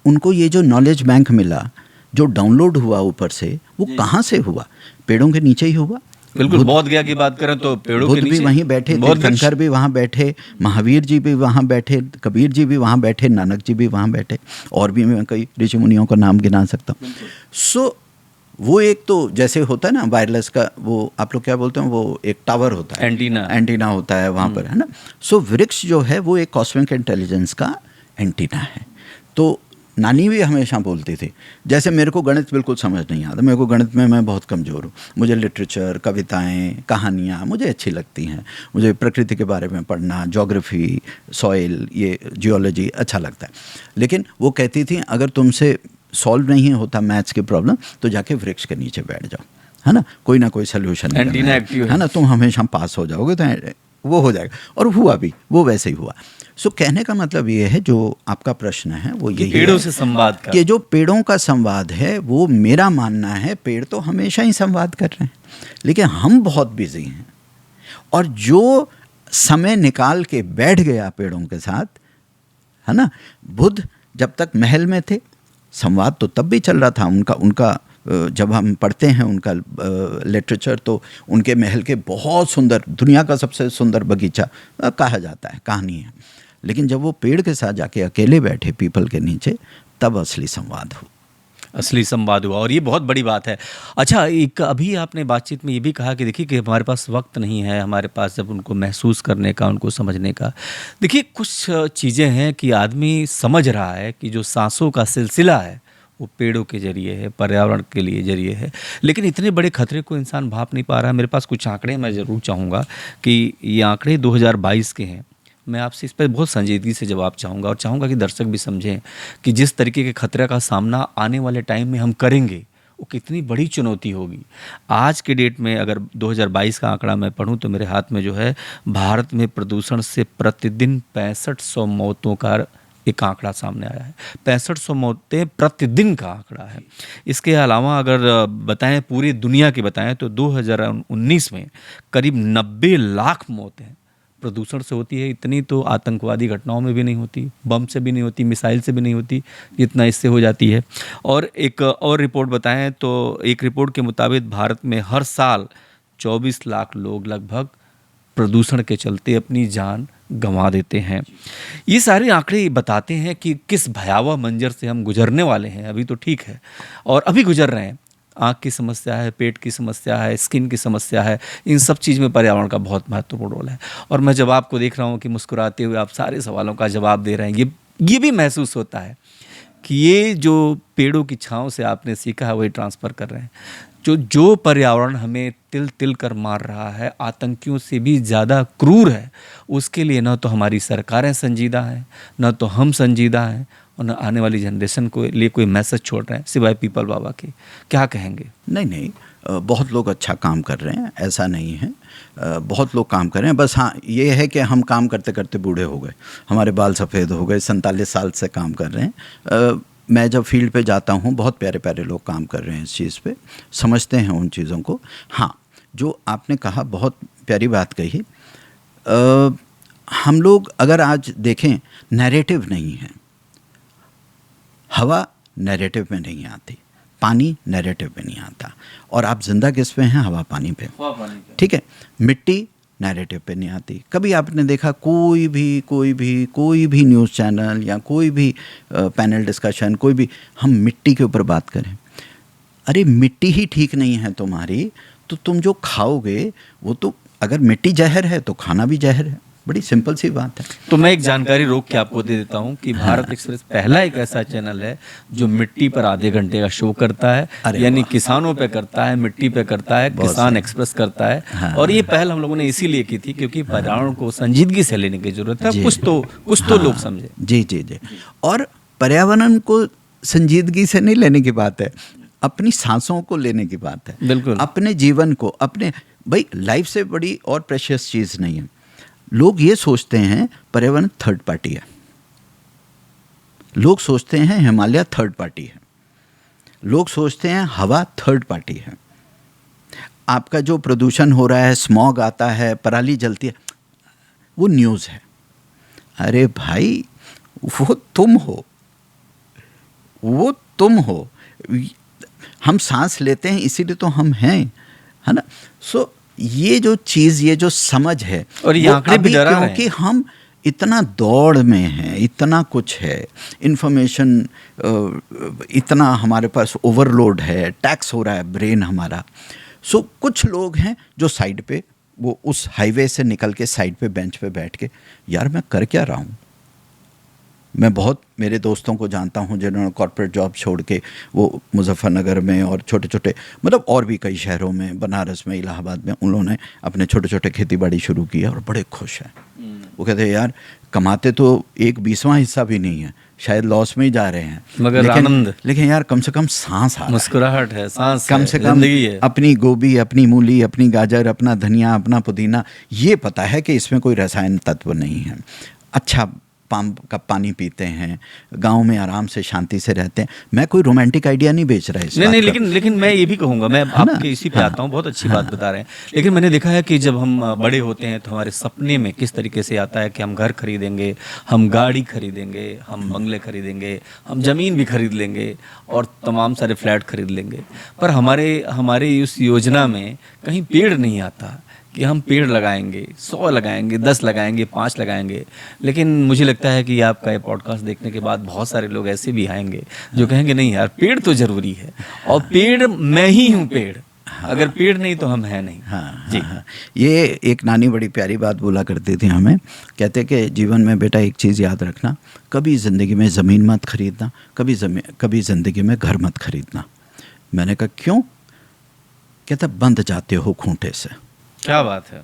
उनको ये जो नॉलेज बैंक मिला, जो डाउनलोड हुआ ऊपर से, वो कहाँ से हुआ? पेड़ों के नीचे ही हुआ। बिल्कुल, बोध गया की बात करें तो पेड़ों के बुद्ध भी नीचे, वहीं बैठे, तीर्थंकर भी वहाँ बैठे, महावीर जी भी वहाँ बैठे, कबीर जी भी वहाँ बैठे, नानक जी भी वहाँ बैठे, और भी मैं कई ऋषि मुनियों का नाम गिना सकता हूँ। सो वो एक तो जैसे होता है ना वायरलेस का, वो आप लोग क्या बोलते हैं, वो एक टावर होता है, एंटीना होता है वहाँ पर, है ना। सो वृक्ष जो है वो एक कॉस्मिक इंटेलिजेंस का एंटीना है। तो नानी भी हमेशा बोलती थी, जैसे मेरे को गणित बिल्कुल समझ नहीं आता, मेरे को गणित में मैं बहुत कमज़ोर हूँ, मुझे लिटरेचर, कविताएं, कहानियाँ मुझे अच्छी लगती हैं, मुझे प्रकृति के बारे में पढ़ना, ज्योग्राफी, सॉइल, ये जियोलॉजी अच्छा लगता है। लेकिन वो कहती थी अगर तुमसे सॉल्व नहीं होता मैथ्स की प्रॉब्लम तो जाके वृक्ष के नीचे बैठ जाओ, है ना, कोई ना कोई सोल्यूशन है ना, तुम हमेशा पास हो जाओगे, तो वो हो जाएगा। और हुआ भी, वो वैसे ही हुआ। सो कहने का मतलब ये है, जो आपका प्रश्न है वो यही पेड़ों है से संवाद का, कि जो पेड़ों का संवाद है वो मेरा मानना है, पेड़ तो हमेशा ही संवाद कर रहे हैं, लेकिन हम बहुत बिजी हैं। और जो समय निकाल के बैठ गया पेड़ों के साथ, है ना, बुद्ध जब तक महल में थे संवाद तो तब भी चल रहा था उनका जब हम पढ़ते हैं उनका लिटरेचर तो उनके महल के बहुत सुंदर, दुनिया का सबसे सुंदर बगीचा कहा जाता है, कहानी है। लेकिन जब वो पेड़ के साथ जाके अकेले बैठे पीपल के नीचे, तब असली संवाद हुआ। और ये बहुत बड़ी बात है। अच्छा, एक अभी आपने बातचीत में ये भी कहा कि देखिए कि हमारे पास वक्त नहीं है, हमारे पास जब उनको महसूस करने का, उनको समझने का। देखिए कुछ चीज़ें हैं कि आदमी समझ रहा है कि जो सांसों का सिलसिला है वो पेड़ों के जरिए है, पर्यावरण के लिए जरिए है, लेकिन इतने बड़े खतरे को इंसान भाप नहीं पा रहा है। मेरे पास कुछ आंकड़े मैं ज़रूर चाहूँगा कि ये आंकड़े 2022 के हैं। मैं आपसे इस पर बहुत संजीदगी से जवाब चाहूँगा और चाहूँगा कि दर्शक भी समझें कि जिस तरीके के खतरे का सामना आने वाले टाइम में हम करेंगे वो कितनी बड़ी चुनौती होगी। आज के डेट में अगर 2022 का आंकड़ा मैं पढ़ूं तो मेरे हाथ में जो है, भारत में प्रदूषण से प्रतिदिन 6500 मौतों का एक आंकड़ा सामने आया है। 6500 मौतें प्रतिदिन का आंकड़ा है। इसके अलावा अगर बताएं, पूरी दुनिया की बताएं तो 2019 में करीब 90 लाख मौतें प्रदूषण से होती है। इतनी तो आतंकवादी घटनाओं में भी नहीं होती, बम से भी नहीं होती, मिसाइल से भी नहीं होती, जितना इससे हो जाती है। और एक और रिपोर्ट बताएं तो एक रिपोर्ट के मुताबिक भारत में हर साल 24 लाख लोग लगभग प्रदूषण के चलते अपनी जान गंवा देते हैं। ये सारे आंकड़े बताते हैं कि किस भयावह मंजर से हम गुजरने वाले हैं। अभी तो ठीक है और अभी गुजर रहे हैं। आँख की समस्या है, पेट की समस्या है, स्किन की समस्या है, इन सब चीज़ में पर्यावरण का बहुत महत्वपूर्ण रोल है। और मैं जब आपको देख रहा हूँ कि मुस्कुराते हुए आप सारे सवालों का जवाब दे रहे हैं, ये भी महसूस होता है कि ये जो पेड़ों की छाँव से आपने सीखा है वही ट्रांसफ़र कर रहे हैं। जो पर्यावरण हमें तिल तिल कर मार रहा है, आतंकियों से भी ज़्यादा क्रूर है, उसके लिए न तो हमारी सरकारें संजीदा हैं, न तो हम संजीदा हैं, और न आने वाली जनरेशन को लिए कोई मैसेज छोड़ रहे हैं सिवाय पीपल बाबा के। क्या कहेंगे? नहीं, बहुत लोग अच्छा काम कर रहे हैं, ऐसा नहीं है, बहुत लोग काम कर रहे हैं। बस हाँ, ये है कि हम काम करते करते बूढ़े हो गए, हमारे बाल सफ़ेद हो गए। 47 साल से काम कर रहे हैं। मैं जब फील्ड पे जाता हूँ, बहुत प्यारे प्यारे लोग काम कर रहे हैं इस चीज़ पे, समझते हैं उन चीज़ों को। हाँ, जो आपने कहा बहुत प्यारी बात कही। हम लोग अगर आज देखें, नैरेटिव नहीं है। हवा नैरेटिव में नहीं आती, पानी नैरेटिव में नहीं आता, और आप जिंदा किस पे हैं? हवा पानी पे, ठीक है। मिट्टी नैरेटिव पे नहीं आती। कभी आपने देखा कोई भी न्यूज़ चैनल या कोई भी पैनल डिस्कशन, कोई भी, हम मिट्टी के ऊपर बात करें? अरे मिट्टी ही ठीक नहीं है तुम्हारी, तो तुम जो खाओगे वो तो, अगर मिट्टी जहर है तो खाना भी जहर है। बड़ी सिंपल सी बात है। तो मैं एक जानकारी रोक के आपको दे देता हूँ कि भारत एक्सप्रेस पहला एक ऐसा चैनल है जो मिट्टी पर आधे घंटे का शो करता है, यानी किसानों पे करता है, मिट्टी पे करता है, किसान एक्सप्रेस करता है। हाँ। और ये पहल हम लोगों ने इसीलिए की थी क्योंकि पर्यावरण को संजीदगी से लेने की जरूरत है। कुछ तो लोग समझे। जी। और पर्यावरण को संजीदगी से नहीं लेने की बात है, अपनी सांसों को लेने की बात है। बिल्कुल, अपने जीवन को, अपने, भाई लाइफ से बड़ी और प्रेशियस चीज़ नहीं है। लोग ये सोचते हैं पर्यावरण थर्ड पार्टी है, लोग सोचते हैं हिमालय थर्ड पार्टी है, लोग सोचते हैं हवा थर्ड पार्टी है। आपका जो प्रदूषण हो रहा है, स्मॉग आता है, पराली जलती है, वो न्यूज़ है। अरे भाई, वो तुम हो। हम सांस लेते हैं इसीलिए तो हम हैं, है ना। सो ये जो चीज़, ये जो समझ है, और ये वो आंकड़े भी अभी डरा रहे हैं। क्योंकि हम इतना दौड़ में हैं, इतना कुछ है, इन्फॉर्मेशन इतना हमारे पास ओवरलोड है, टैक्स हो रहा है ब्रेन हमारा। सो कुछ लोग हैं जो साइड पे, वो उस हाईवे से निकल के साइड पे बेंच पे बैठ के, यार मैं कर क्या रहा हूँ। मैं बहुत मेरे दोस्तों को जानता हूँ जिन्होंने कॉर्पोरेट जॉब छोड़ के वो मुजफ्फरनगर में और छोटे छोटे, मतलब और भी कई शहरों में, बनारस में, इलाहाबाद में, उन्होंने अपने छोटे छोटे खेती बाड़ी शुरू की है और बड़े खुश हैं। वो कहते हैं यार कमाते तो 1/20वां हिस्सा भी नहीं है, शायद लॉस में ही जा रहे हैं, मगर आनंद, लेकिन यार कम से कम सांस आ रहा है, मुस्कुराहट है, सांस कम है, से कम जिंदगी है। अपनी गोभी, अपनी मूली, अपनी गाजर, अपना धनिया, अपना पुदीना, ये पता है कि इसमें कोई रसायन तत्व नहीं है, अच्छा पाम का पानी पीते हैं, गांव में आराम से शांति से रहते हैं। मैं कोई रोमांटिक आइडिया नहीं बेच रहा इस नहीं बात नहीं, का। लेकिन मैं ये भी कहूँगा, मैं है ना? आपके इसी पे हाँ, आता हूँ, बहुत अच्छी बात बता रहे हैं। लेकिन मैंने देखा है कि जब हम बड़े होते हैं तो हमारे सपने में किस तरीके से आता है कि हम घर खरीदेंगे, हम गाड़ी खरीदेंगे, हम बंगले खरीदेंगे, हम ज़मीन भी खरीद लेंगे और तमाम सारे फ्लैट खरीद लेंगे। पर हमारे उस योजना में कहीं पेड़ नहीं आता कि हम पेड़ लगाएंगे, 100 लगाएंगे, 10 लगाएंगे, 5 लगाएंगे। लेकिन मुझे लगता है कि आपका ये पॉडकास्ट देखने के बाद बहुत सारे लोग ऐसे भी आएंगे जो कहेंगे नहीं यार पेड़ तो ज़रूरी है, और पेड़ मैं ही हूँ पेड़, अगर पेड़ नहीं तो हम हैं नहीं। हाँ जी हाँ। ये एक नानी बड़ी प्यारी बात बोला करती थी हमें, कहते कि जीवन में बेटा एक चीज़ याद रखना, कभी ज़िंदगी में ज़मीन मत खरीदना, कभी ज़िंदगी में घर मत खरीदना। मैंने कहा क्यों? कहता बंध जाते हो खूंटे से। क्या बात है।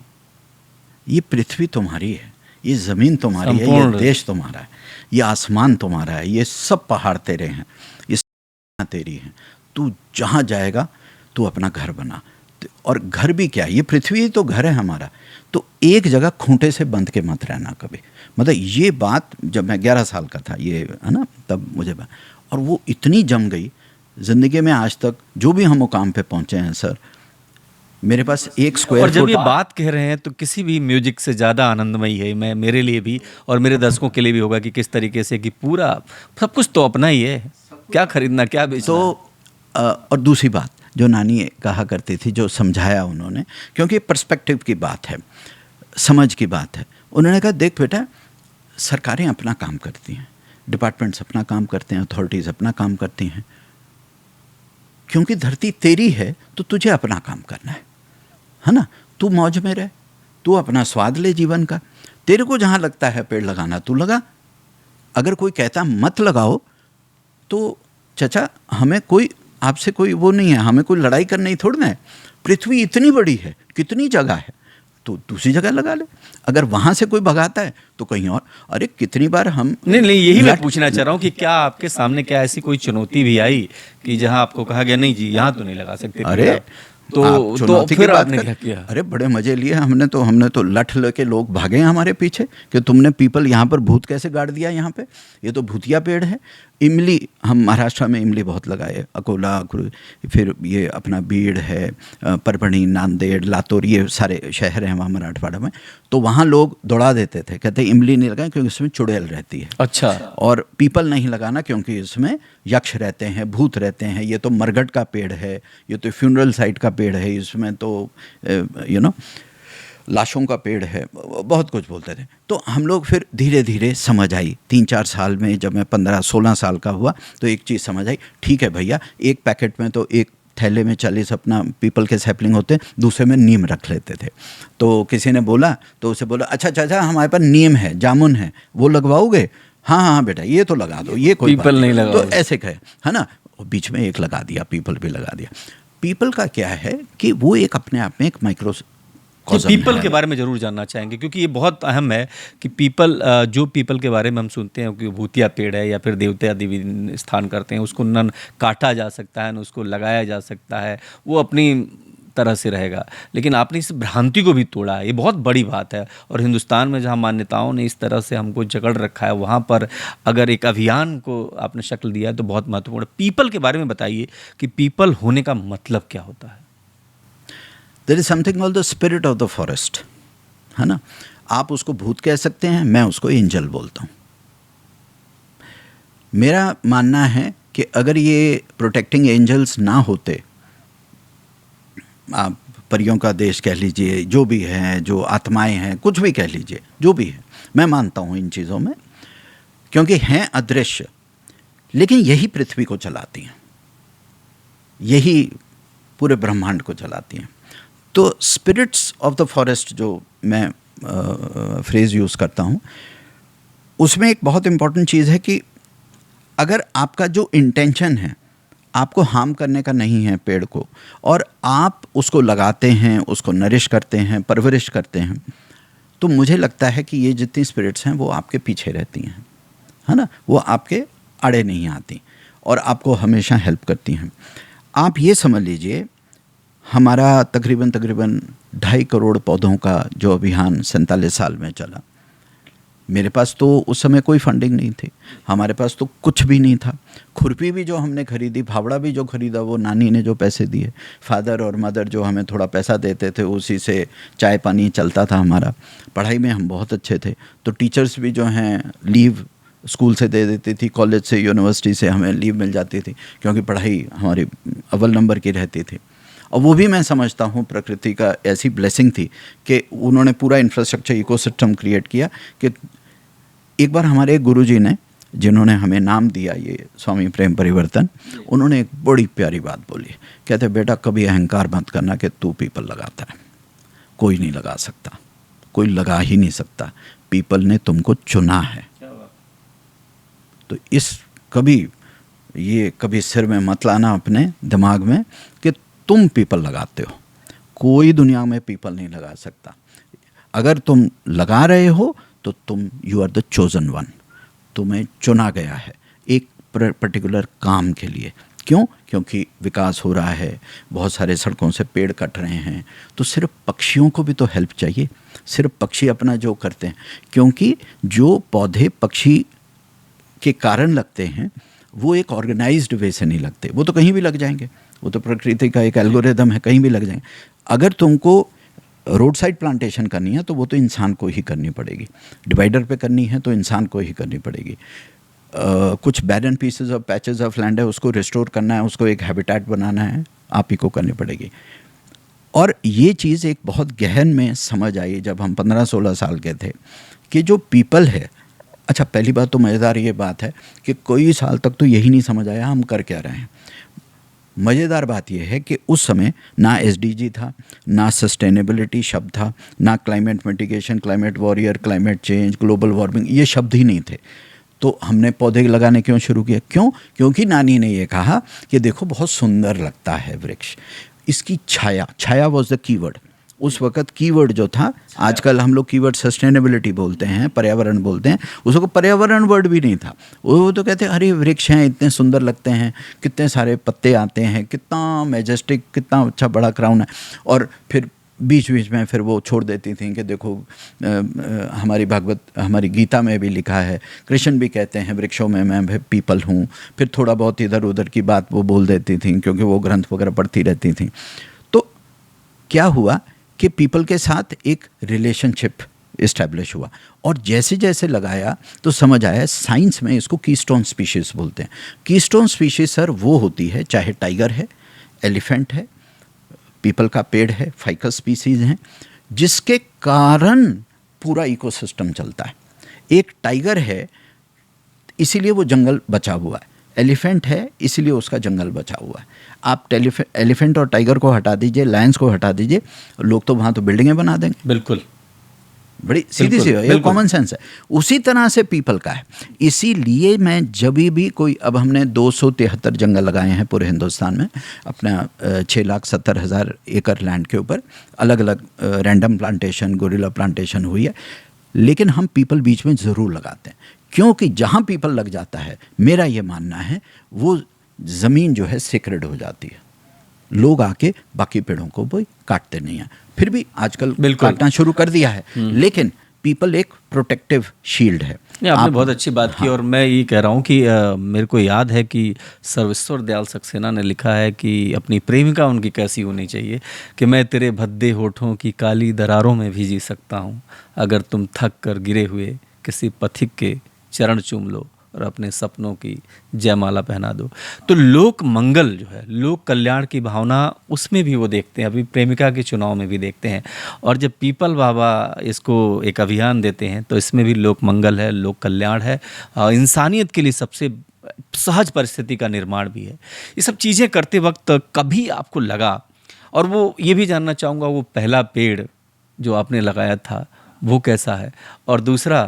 ये पृथ्वी तुम्हारी है, ये ज़मीन तुम्हारी है, ये संपूर्ण देश तुम्हारा है, ये आसमान तुम्हारा है, ये सब पहाड़ तेरे हैं, ये सब तेरी हैं। तू जहाँ जाएगा तू अपना घर बना। और घर भी क्या, ये पृथ्वी ही तो घर है हमारा। तो एक जगह खूंटे से बंध के मत रहना कभी। मतलब ये बात जब मैं 11 साल का था, ये है ना, तब मुझे और वो इतनी जम गई ज़िंदगी में। आज तक जो भी हम मुकाम पे पहुँचे हैं सर, मेरे पास 1 स्क्वायर और जब फुट, ये बात कह रहे हैं तो किसी भी म्यूजिक से ज़्यादा आनंदमयी है, मैं मेरे लिए भी और मेरे दर्शकों के लिए भी होगा कि किस तरीके से कि पूरा सब कुछ तो अपना ही है, क्या खरीदना क्या बेचना। तो और दूसरी बात जो नानी कहा करती थी, जो समझाया उन्होंने, क्योंकि पर्सपेक्टिव की बात है, समझ की बात है। उन्होंने कहा देख बेटा, सरकारें अपना काम करती हैं, डिपार्टमेंट्स अपना काम करते हैं, अथॉरिटीज़ अपना काम करती हैं, क्योंकि धरती तेरी है तो तुझे अपना काम करना है ना। तू मौज में रह, तू अपना स्वाद ले जीवन का। तेरे को जहाँ लगता है पेड़ लगाना तू लगा। अगर कोई कहता मत लगाओ तो चचा हमें कोई आपसे कोई वो नहीं है, हमें कोई लड़ाई करनी थोड़ी ना है। पृथ्वी इतनी बड़ी है, कितनी जगह है, तो दूसरी जगह लगा ले। अगर वहाँ से कोई भगाता है तो कहीं और। अरे कितनी बार हम नहीं, यही मैं पूछना चाह रहा हूँ कि क्या आपके सामने क्या ऐसी कोई चुनौती भी आई कि जहाँ आपको कहा गया नहीं जी यहाँ तो नहीं लगा सकते? अरे तो फिर आपने क्या किया? अरे बड़े मजे लिए हमने तो लठ लेके लोग भागे हैं हमारे पीछे कि तुमने पीपल यहाँ पर भूत कैसे गाड़ दिया, यहाँ पे ये तो भूतिया पेड़ है। इमली, हम महाराष्ट्र में इमली बहुत लगाए, अकोला, फिर ये अपना बीड़ है, परभणी, नांदेड़, लातूर, ये सारे शहर हैं वहाँ मराठवाड़ा में। तो वहाँ लोग दौड़ा देते थे, कहते इमली नहीं लगाएं क्योंकि इसमें चुड़ैल रहती है। अच्छा। और पीपल नहीं लगाना क्योंकि इसमें यक्ष रहते हैं, भूत रहते हैं, ये तो मरघट का पेड़ है, ये तो फ्यूनरल साइट का पेड़ है, इसमें तो लाशों का पेड़ है, बहुत कुछ बोलते थे। तो हम लोग फिर धीरे धीरे समझ आई। 3-4 साल में जब मैं 15-16 साल का हुआ तो एक चीज़ समझ आई, ठीक है भैया, एक पैकेट में तो एक थैले में 40 अपना पीपल के सैपलिंग होते, दूसरे में नीम रख लेते थे। तो किसी ने बोला तो उसे बोला अच्छा चाचा हमारे पास नीम है, जामुन है, वो लगवाओगे? हाँ हाँ बेटा ये तो लगा दो, ये कोई पीपल नहीं लगा। तो ऐसे कहे, है ना। बीच में एक लगा दिया, पीपल भी लगा दिया। पीपल का क्या है कि वो एक अपने आप में एक माइक्रो पीपल के बारे में ज़रूर जानना चाहेंगे क्योंकि ये बहुत अहम है कि पीपल, जो पीपल के बारे में हम सुनते हैं कि भूतिया पेड़ है या फिर देवता आदि स्थान करते हैं, उसको न काटा जा सकता है न उसको लगाया जा सकता है, वो अपनी तरह से रहेगा। लेकिन आपने इस भ्रांति को भी तोड़ा है, ये बहुत बड़ी बात है। और हिंदुस्तान में जहाँ मान्यताओं ने इस तरह से हमको जकड़ रखा है, वहाँ पर अगर एक अभियान को आपने शक्ल दिया है तो बहुत महत्वपूर्ण। पीपल के बारे में बताइए कि पीपल होने का मतलब क्या होता है? There is something called the spirit of the forest, है ना। आप उसको भूत कह सकते हैं, मैं उसको एंजल बोलता हूँ। मेरा मानना है कि अगर ये प्रोटेक्टिंग एंजल्स ना होते, आप परियों का देश कह लीजिए, जो भी है, जो आत्माएं हैं, कुछ भी कह लीजिए, जो भी है, मैं मानता हूँ इन चीज़ों में, क्योंकि हैं अदृश्य, लेकिन यही पृथ्वी को चलाती हैं, यही पूरे ब्रह्मांड को चलाती हैं। तो स्पिरिट्स ऑफ द फॉरेस्ट जो मैं फ्रेज़ यूज़ करता हूँ, उसमें एक बहुत इम्पॉर्टेंट चीज़ है कि अगर आपका जो इंटेंशन है आपको हार्म करने का नहीं है पेड़ को, और आप उसको लगाते हैं, उसको नरिश करते हैं, परवरिश करते हैं, तो मुझे लगता है कि ये जितनी स्पिरिट्स हैं वो आपके पीछे रहती हैं, है ना, वो आपके आड़े नहीं आती और आपको हमेशा हेल्प करती हैं। आप ये समझ लीजिए, हमारा तकरीबन 2.5 करोड़ पौधों का जो अभियान 47 साल में चला, मेरे पास तो उस समय कोई फंडिंग नहीं थी, हमारे पास तो कुछ भी नहीं था। खुरपी भी जो हमने खरीदी, फावड़ा भी जो खरीदा, वो नानी ने जो पैसे दिए, फादर और मदर जो हमें थोड़ा पैसा देते थे, उसी से चाय पानी चलता था हमारा। पढ़ाई में हम बहुत अच्छे थे, तो टीचर्स भी जो हैं लीव स्कूल से दे देती थी, कॉलेज से, यूनिवर्सिटी से हमें लीव मिल जाती थी, क्योंकि पढ़ाई हमारी अव्वल नंबर की रहती थी। और वो भी मैं समझता हूँ प्रकृति का ऐसी ब्लेसिंग थी कि उन्होंने पूरा इंफ्रास्ट्रक्चर इकोसिस्टम क्रिएट किया कि एक बार हमारे गुरुजी ने, जिन्होंने हमें नाम दिया ये स्वामी प्रेम परिवर्तन, उन्होंने एक बड़ी प्यारी बात बोली। कहते बेटा कभी अहंकार मत करना कि तू पीपल लगाता है, कोई नहीं लगा सकता, कोई लगा ही नहीं सकता, पीपल ने तुमको चुना है। तो कभी सिर में मत लाना अपने दिमाग में कि तुम पीपल लगाते हो, कोई दुनिया में पीपल नहीं लगा सकता। अगर तुम लगा रहे हो तो तुम you are the chosen one, तुम्हें चुना गया है एक पर्टिकुलर काम के लिए। क्यों? क्योंकि विकास हो रहा है, बहुत सारे सड़कों से पेड़ कट रहे हैं, तो सिर्फ पक्षियों को भी तो हेल्प चाहिए। सिर्फ पक्षी अपना जो करते हैं, क्योंकि जो पौधे पक्षी के कारण लगते हैं वो एक ऑर्गेनाइज्ड वे से नहीं लगते, वो तो कहीं भी लग जाएंगे, वो तो प्रकृति का एक एल्गोरिदम है, कहीं भी लग जाएंगे। अगर तुमको रोड साइड प्लांटेशन करनी है तो वो तो इंसान को ही करनी पड़ेगी, डिवाइडर पे करनी है तो इंसान को ही करनी पड़ेगी। कुछ barren pieces of patches of land है, उसको रिस्टोर करना है, उसको एक हैबिटेट बनाना है, आप ही को करनी पड़ेगी। और ये चीज़ एक बहुत गहन में समझ आई जब हम 15-16 साल के थे कि जो पीपल है, अच्छा पहली बात तो मज़ेदार ये बात है कि कोई साल तक तो यही नहीं समझ आया हम कर क्या रहे हैं। मज़ेदार बात यह है कि उस समय ना SDG था, ना सस्टेनेबिलिटी शब्द था, ना climate mitigation, climate warrior, climate change, global warming, ये शब्द ही नहीं थे। तो हमने पौधे लगाने क्यों शुरू किया? क्योंकि नानी ने ये कहा कि देखो बहुत सुंदर लगता है वृक्ष, इसकी छाया वॉज द कीवर्ड। उस वक़्त कीवर्ड जो था, आजकल हम लोग कीवर्ड सस्टेनेबिलिटी बोलते हैं, पर्यावरण बोलते हैं, उस वक्त पर्यावरण वर्ड भी नहीं था। वो तो कहते हैं अरे वृक्ष हैं, इतने सुंदर लगते हैं, कितने सारे पत्ते आते हैं, कितना मैजेस्टिक, कितना अच्छा बड़ा क्राउन है। और फिर बीच बीच में फिर वो छोड़ देती थी कि देखो हमारी गीता में भी लिखा है, कृष्ण भी कहते हैं वृक्षों में मैं पीपल हूँ। फिर थोड़ा बहुत इधर उधर की बात वो बोल देती थी, क्योंकि वो ग्रंथ वगैरह पढ़ती रहती थी। तो क्या हुआ कि पीपल के साथ एक रिलेशनशिप इस्टेब्लिश हुआ, और जैसे जैसे लगाया तो समझ आया, साइंस में इसको कीस्टोन स्पीशीज़ बोलते हैं। कीस्टोन स्पीशीज़ सर वो होती है, चाहे टाइगर है, एलिफेंट है, पीपल का पेड़ है, फाइकस स्पीसीज़ हैं, जिसके कारण पूरा इकोसिस्टम चलता है। एक टाइगर है इसीलिए वो जंगल बचा हुआ है, एलिफेंट है इसीलिए उसका जंगल बचा हुआ है। आप एलिफेंट और टाइगर को हटा दीजिए, लायंस को हटा दीजिए, लोग तो वहाँ तो बिल्डिंगें बना देंगे। बिल्कुल, बड़ी सीधी सी ये कॉमन सेंस है। उसी तरह से पीपल का है। इसीलिए मैं जब भी कोई, अब हमने 273 जंगल लगाए हैं पूरे हिंदुस्तान में, अपना 6,70,000 एकड़ लैंड के ऊपर अलग अलग रैंडम प्लांटेशन, गोरिल्ला प्लांटेशन हुई है, लेकिन हम पीपल बीच में ज़रूर लगाते हैं, क्योंकि जहाँ पीपल लग जाता है, मेरा ये मानना है, वो ज़मीन जो है सेक्रेड हो जाती है। लोग आके बाकी पेड़ों को भी काटते नहीं हैं, फिर भी आजकल काटना शुरू कर दिया है, लेकिन पीपल एक प्रोटेक्टिव शील्ड है। आपने बहुत अच्छी बात की। और मैं ये कह रहा हूँ कि मेरे को याद है कि सर्वेश्वर दयाल सक्सेना ने लिखा है कि अपनी प्रेमिका उनकी कैसी होनी चाहिए, कि मैं तेरे भद्दे होठों की काली दरारों में भी जी सकता हूँ, अगर तुम थक कर गिरे हुए किसी पथिक के चरण चूम लो और अपने सपनों की जयमाला पहना दो। तो लोक मंगल जो है, लोक कल्याण की भावना, उसमें भी वो देखते हैं, अभी प्रेमिका के चुनाव में भी देखते हैं। और जब पीपल बाबा इसको एक अभियान देते हैं तो इसमें भी लोक मंगल है, लोक कल्याण है, इंसानियत के लिए सबसे सहज परिस्थिति का निर्माण भी है। ये सब चीज़ें करते वक्त कभी आपको लगा, और वो ये भी जानना चाहूँगा, वो पहला पेड़ जो आपने लगाया था वो कैसा है, और दूसरा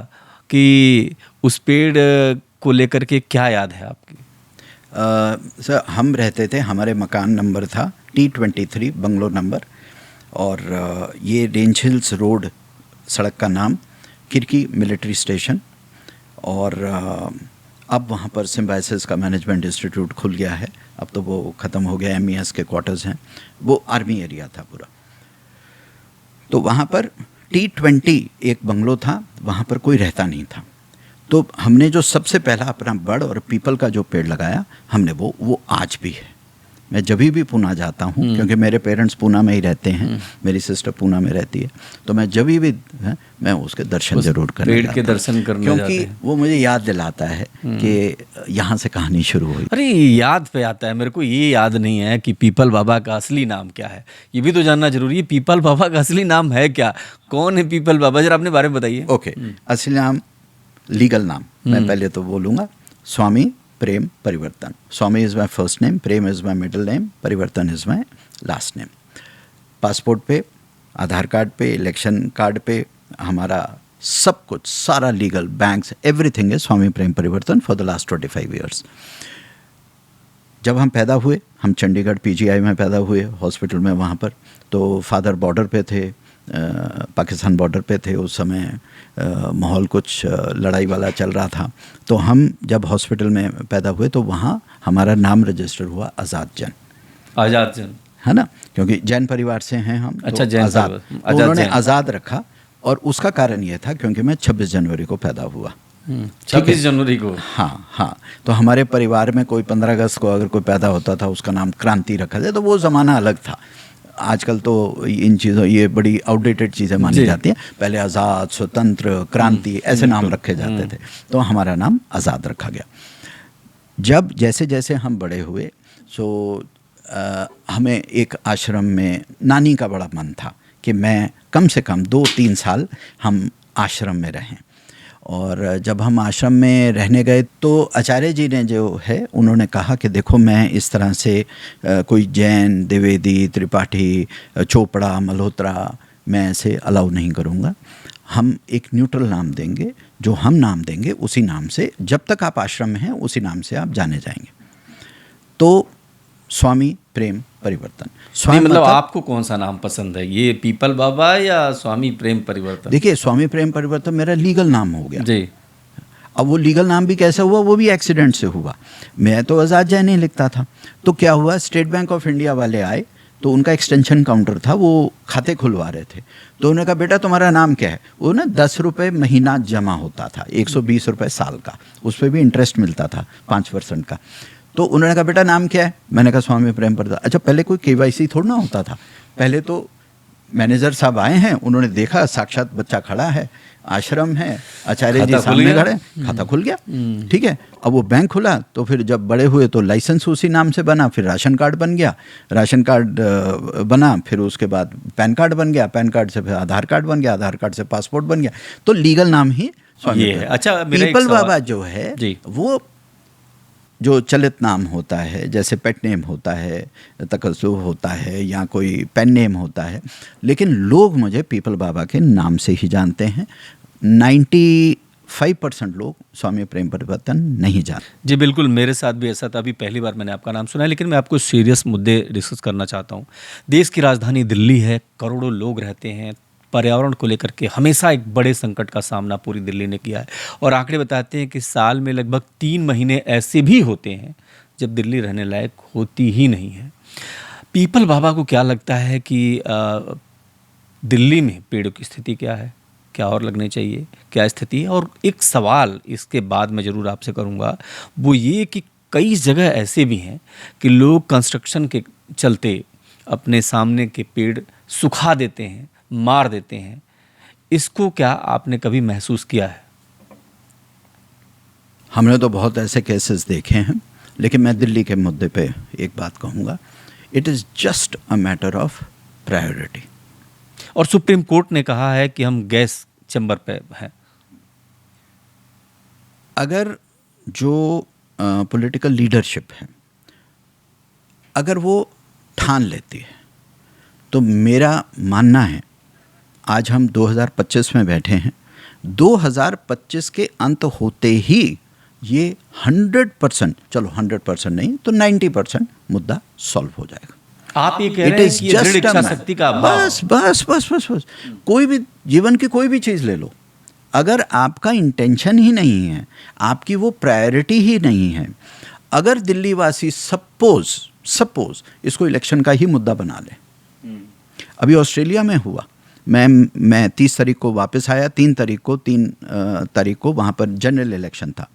कि उस पेड़ को लेकर के क्या याद है आपकी? सर, हम रहते थे, हमारे मकान नंबर था T23 बंगलो नंबर, और ये रेंज हिल्स रोड सड़क का नाम, किरकी मिलिट्री स्टेशन। और अब वहाँ पर सिम्बाइसिस का मैनेजमेंट इंस्टीट्यूट खुल गया है, अब तो वो ख़त्म हो गया, MES के क्वार्टर्स हैं, वो आर्मी एरिया था पूरा। तो वहाँ पर T20 एक बंगलो था, वहाँ पर कोई रहता नहीं था। तो हमने जो सबसे पहला अपना बड़ और पीपल का जो पेड़ लगाया हमने, वो आज भी है। मैं जब भी पूना जाता हूँ, क्योंकि मेरे पेरेंट्स पूना में ही रहते हैं, मेरी सिस्टर पूना में रहती है, तो मैं जब भी मैं उसके दर्शन जरूर करने पेड़ जाता के दर्शन करने क्योंकि जाते हैं। वो मुझे याद दिलाता है कि यहाँ से कहानी शुरू हुई। अरे याद पे आता है, मेरे को ये याद नहीं है कि पीपल बाबा का असली नाम क्या है, ये भी तो जानना जरूरी है। पीपल बाबा का असली नाम है क्या, कौन है पीपल बाबा, जरा अपने बारे में बताइए। ओके, असली नाम, लीगल नाम मैं पहले तो बोलूँगा, Swami Prem Parivartan. Swami is my first name, Prem is my middle name, Parivartan is my last name. Passport पे, आधार कार्ड पे, इलेक्शन कार्ड पे, हमारा सब कुछ, सारा legal, banks, everything is Swami Prem Parivartan for the last 25 years. जब हम पैदा हुए, हम चंडीगढ़ PGI में पैदा हुए, हॉस्पिटल में वहाँ पर। तो फादर बॉर्डर पे थे, पाकिस्तान बॉर्डर पे थे उस समय, माहौल कुछ लड़ाई वाला चल रहा था। तो हम जब हॉस्पिटल में पैदा हुए तो वहाँ हमारा नाम रजिस्टर हुआ आज़ाद जैन। आज़ाद जैन, है ना, क्योंकि जैन परिवार से हैं हम। अच्छा, तो जैन आज़ाद, परिवार, तो उन्होंने जैन। आज़ाद रखा, और उसका कारण ये था क्योंकि मैं 26 जनवरी को पैदा हुआ। 26 जनवरी को? हाँ हाँ। तो हमारे परिवार में कोई 15 अगस्त को अगर कोई पैदा होता था, उसका नाम क्रांति रखा जाए, तो वो ज़माना अलग था। आजकल तो इन चीज़ों, ये बड़ी आउटडेटेड चीज़ें मानी जाती हैं। पहले आज़ाद, स्वतंत्र, क्रांति, ऐसे नाम रखे जाते थे, तो हमारा नाम आज़ाद रखा गया। जब जैसे जैसे हम बड़े हुए, सो हमें एक आश्रम में, नानी का बड़ा मन था कि मैं कम से कम 2-3 साल हम आश्रम में रहें। और जब हम आश्रम में रहने गए तो आचार्य जी ने जो है, उन्होंने कहा कि देखो, मैं इस तरह से कोई जैन, द्विवेदी, त्रिपाठी, चोपड़ा, मल्होत्रा, मैं ऐसे अलाउ नहीं करूँगा। हम एक न्यूट्रल नाम देंगे, जो हम नाम देंगे उसी नाम से, जब तक आप आश्रम में हैं उसी नाम से आप जाने जाएंगे। तो स्वामी प्रेम परिवर्तन। स्वामी मतलब आपको कौन सा नाम पसंद है, ये पीपल बाबा या स्वामी प्रेम परिवर्तन? देखिए, स्वामी प्रेम परिवर्तन मेरा लीगल नाम हो गया जी। अब वो लीगल नाम भी कैसे हुआ, वो भी एक्सीडेंट से हुआ। मैं तो आज़ाद जैन ही लिखता था। तो क्या हुआ, स्टेट बैंक ऑफ इंडिया वाले आए, तो उनका एक्सटेंशन काउंटर था, वो खाते खुलवा रहे थे। तो उन्होंने कहा, बेटा तुम्हारा नाम क्या है? वो ना 10 रुपये महीना जमा होता था, 120 रुपये साल का, उस पर भी इंटरेस्ट मिलता था 5% का। तो उन्होंने कहा, बेटा नाम क्या है? मैंने कहा, स्वामी प्रेम परिवर्तन। अच्छा, पहले कोई KYC थोड़ा ना होता था। पहले तो मैनेजर साहब आए हैं, उन्होंने देखा साक्षात बच्चा खड़ा है, आश्रम है, आचार्य जी सामने खड़े, खाता खुल गया। ठीक है, अब वो बैंक खुला, तो फिर जब बड़े हुए तो लाइसेंस उसी नाम से बना, फिर राशन कार्ड बन गया, राशन कार्ड बना, फिर उसके बाद पैन कार्ड बन गया, पैन कार्ड से फिर आधार कार्ड बन गया, आधार कार्ड से पासपोर्ट बन गया। तो लीगल नाम ही स्वामी ये है। अच्छा, मेरा एक पीपल सवाल बाबा जो है जी, वो जो चलित नाम होता है, जैसे पेट नेम होता है, तकल्लुफ़ होता है, या कोई पेन नेम होता है, लेकिन लोग मुझे पीपल बाबा के नाम से ही जानते हैं। 95% लोग स्वामी प्रेम परिवर्तन नहीं जानते। जी बिल्कुल, मेरे साथ भी ऐसा था। अभी पहली बार मैंने आपका नाम सुना है, लेकिन मैं आपको सीरियस मुद्दे डिस्कस करना चाहता हूँ। देश की राजधानी दिल्ली है, करोड़ों लोग रहते हैं। पर्यावरण को लेकर के हमेशा एक बड़े संकट का सामना पूरी दिल्ली ने किया है, और आंकड़े बताते हैं कि साल में लगभग 3 महीने ऐसे भी होते हैं जब दिल्ली रहने लायक होती ही नहीं है। पीपल बाबा को क्या लगता है कि दिल्ली में पेड़ों की स्थिति क्या है, क्या और लगने चाहिए, क्या स्थिति है? और एक सवाल इसके बाद मैं ज़रूर आपसे करूँगा, वो ये कि कई जगह ऐसे भी हैं कि लोग कंस्ट्रक्शन के चलते अपने सामने के पेड़ सुखा देते हैं, मार देते हैं। इसको क्या आपने कभी महसूस किया है? हमने तो बहुत ऐसे केसेस देखे हैं, लेकिन मैं दिल्ली के मुद्दे पे एक बात कहूँगा, it is just a matter of priority. और सुप्रीम कोर्ट ने कहा है कि हम गैस चैम्बर पे हैं। अगर जो पॉलिटिकल लीडरशिप है, अगर वो ठान लेती है, तो मेरा मानना है, आज हम 2025 में बैठे हैं, 2025 के अंत होते ही ये 100%, चलो 100% नहीं तो 90% मुद्दा सॉल्व हो जाएगा। आप ये कह रहे हैं कि ये दृढ़ इच्छा शक्ति का अभाव। बस कोई भी जीवन की कोई भी चीज़ ले लो, अगर आपका इंटेंशन ही नहीं है, आपकी वो प्रायोरिटी ही नहीं है, अगर दिल्ली वासी सपोज इसको इलेक्शन का ही मुद्दा बना ले। अभी ऑस्ट्रेलिया में हुआ, मैं 30 तारीख को वापस आया, 3 तारीख को वहाँ पर जनरल इलेक्शन था।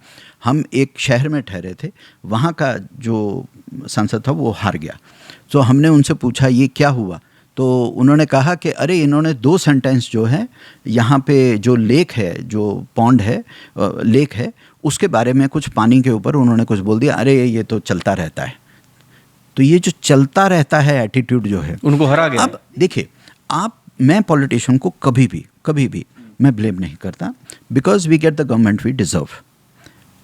हम एक शहर में ठहरे थे, वहाँ का जो सांसद था वो हार गया। तो हमने उनसे पूछा ये क्या हुआ, तो उन्होंने कहा कि अरे इन्होंने 2 सेंटेंस जो है यहाँ पे जो लेक है, जो पॉन्ड है, लेक है, उसके बारे में कुछ पानी के ऊपर उन्होंने कुछ बोल दिया। अरे ये तो चलता रहता है। तो ये जो चलता रहता है एटीट्यूड जो है, उनको हरा गया। अब देखिए, मैं पॉलिटिशियन को कभी भी मैं ब्लेम नहीं करता, because we get the government we deserve.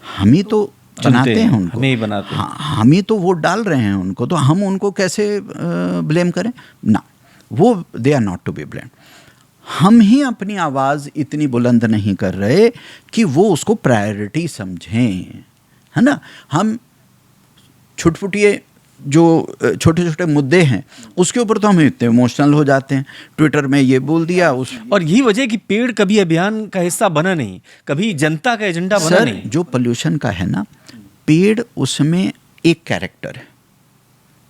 हम ही तो बनाते हैं उनको, हम ही बनाते हैं। हाँ, हम ही तो वोट डाल रहे हैं उनको, तो हम उनको कैसे ब्लेम करें ना, वो they are not to be blame. हम ही अपनी आवाज़ इतनी बुलंद नहीं कर रहे कि वो उसको प्रायोरिटी समझें, है ना। हम छुटपुटिए जो छोटे छोटे मुद्दे हैं उसके ऊपर तो हम इतने इमोशनल हो जाते हैं, ट्विटर में ये बोल दिया उस, और यही वजह कि पेड़ कभी अभियान का हिस्सा बना नहीं, कभी जनता का एजेंडा बना सर, नहीं। जो पोल्यूशन का है ना, पेड़ उसमें एक कैरेक्टर है,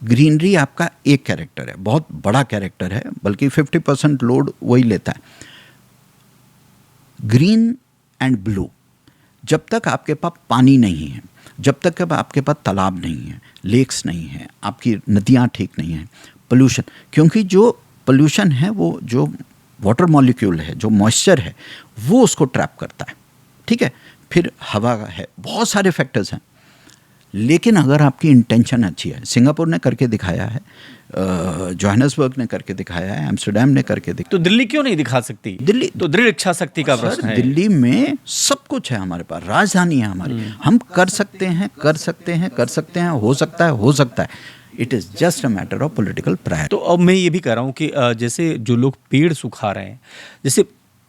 ग्रीनरी आपका एक कैरेक्टर है, बहुत बड़ा कैरेक्टर है, बल्कि 50% लोड वही लेता है। ग्रीन एंड ब्लू, जब तक आपके पास पानी नहीं है, जब तक आपके पास तालाब नहीं है, लेक्स नहीं है, आपकी नदियाँ ठीक नहीं हैं, पोल्यूशन, क्योंकि जो पोल्यूशन है वो जो वाटर मॉलिक्यूल है, जो मॉइस्चर है, वो उसको ट्रैप करता है, ठीक है। फिर हवा है, बहुत सारे फैक्टर्स हैं। लेकिन अगर आपकी इंटेंशन अच्छी है, सिंगापुर ने करके दिखाया है, जोहान्सबर्ग ने करके दिखाया है, एम्स्टर्डम ने करके दिखाया, तो दिल्ली क्यों नहीं दिखा सकती? दिल्ली तो दृढ़ इच्छा शक्ति का प्रश्न है। दिल्ली में सब कुछ है, हमारे पास राजधानी है हमारी, हम कर सकते हैं, हो सकता है। It is just a matter of political prior. तो अब मैं ये भी कह रहा हूँ कि जैसे जो लोग पेड़ सुखा रहे हैं, जैसे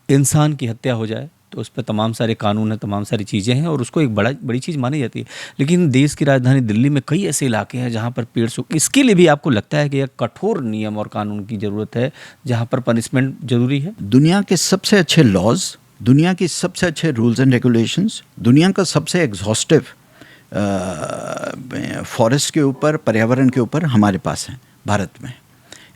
इंसान की हत्या हो जाए तो उस पर तमाम सारे कानून हैं, तमाम सारी चीज़ें हैं, और उसको एक बड़ी चीज़ मानी जाती है। लेकिन देश की राजधानी दिल्ली में कई ऐसे इलाके हैं जहाँ पर पेड़ सूख, इसके लिए भी आपको लगता है कि एक कठोर नियम और कानून की ज़रूरत है, जहाँ पर पनिशमेंट जरूरी है? दुनिया के सबसे अच्छे लॉज, दुनिया की सबसे अच्छे रूल्स एंड रेगुलेशंस, दुनिया का सबसे एग्जॉस्टिव फॉरेस्ट के ऊपर, पर्यावरण के ऊपर हमारे पास है भारत में।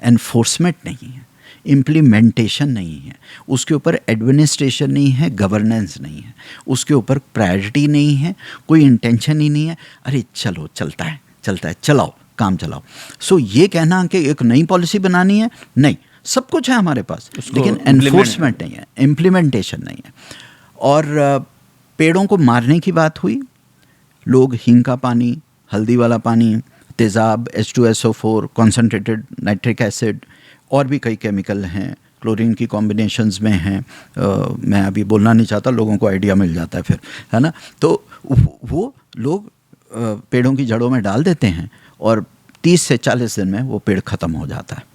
एनफोर्समेंट नहीं है, इम्प्लीमेंटेशन नहीं है, उसके ऊपर एडमिनिस्ट्रेशन नहीं है, गवर्नेंस नहीं है, उसके ऊपर प्रायोरिटी नहीं है, कोई इंटेंशन ही नहीं है। अरे चलो, चलता है, चलाओ, काम चलाओ। सो ये कहना कि एक नई पॉलिसी बनानी है, नहीं, सब कुछ है हमारे पास, लेकिन एनफोर्समेंट नहीं है, इम्प्लीमेंटेशन नहीं है। और पेड़ों को मारने की बात हुई, लोग हींग का पानी, हल्दी वाला पानी, तेज़ाब, H2SO4, कॉन्सनट्रेटेड नाइट्रिक एसिड, और भी कई केमिकल हैं, क्लोरीन की कॉम्बिनेशंस में हैं, मैं अभी बोलना नहीं चाहता, लोगों को आइडिया मिल जाता है फिर, है ना। तो वो लोग पेड़ों की जड़ों में डाल देते हैं और 30 से 40 दिन में वो पेड़ ख़त्म हो जाता है।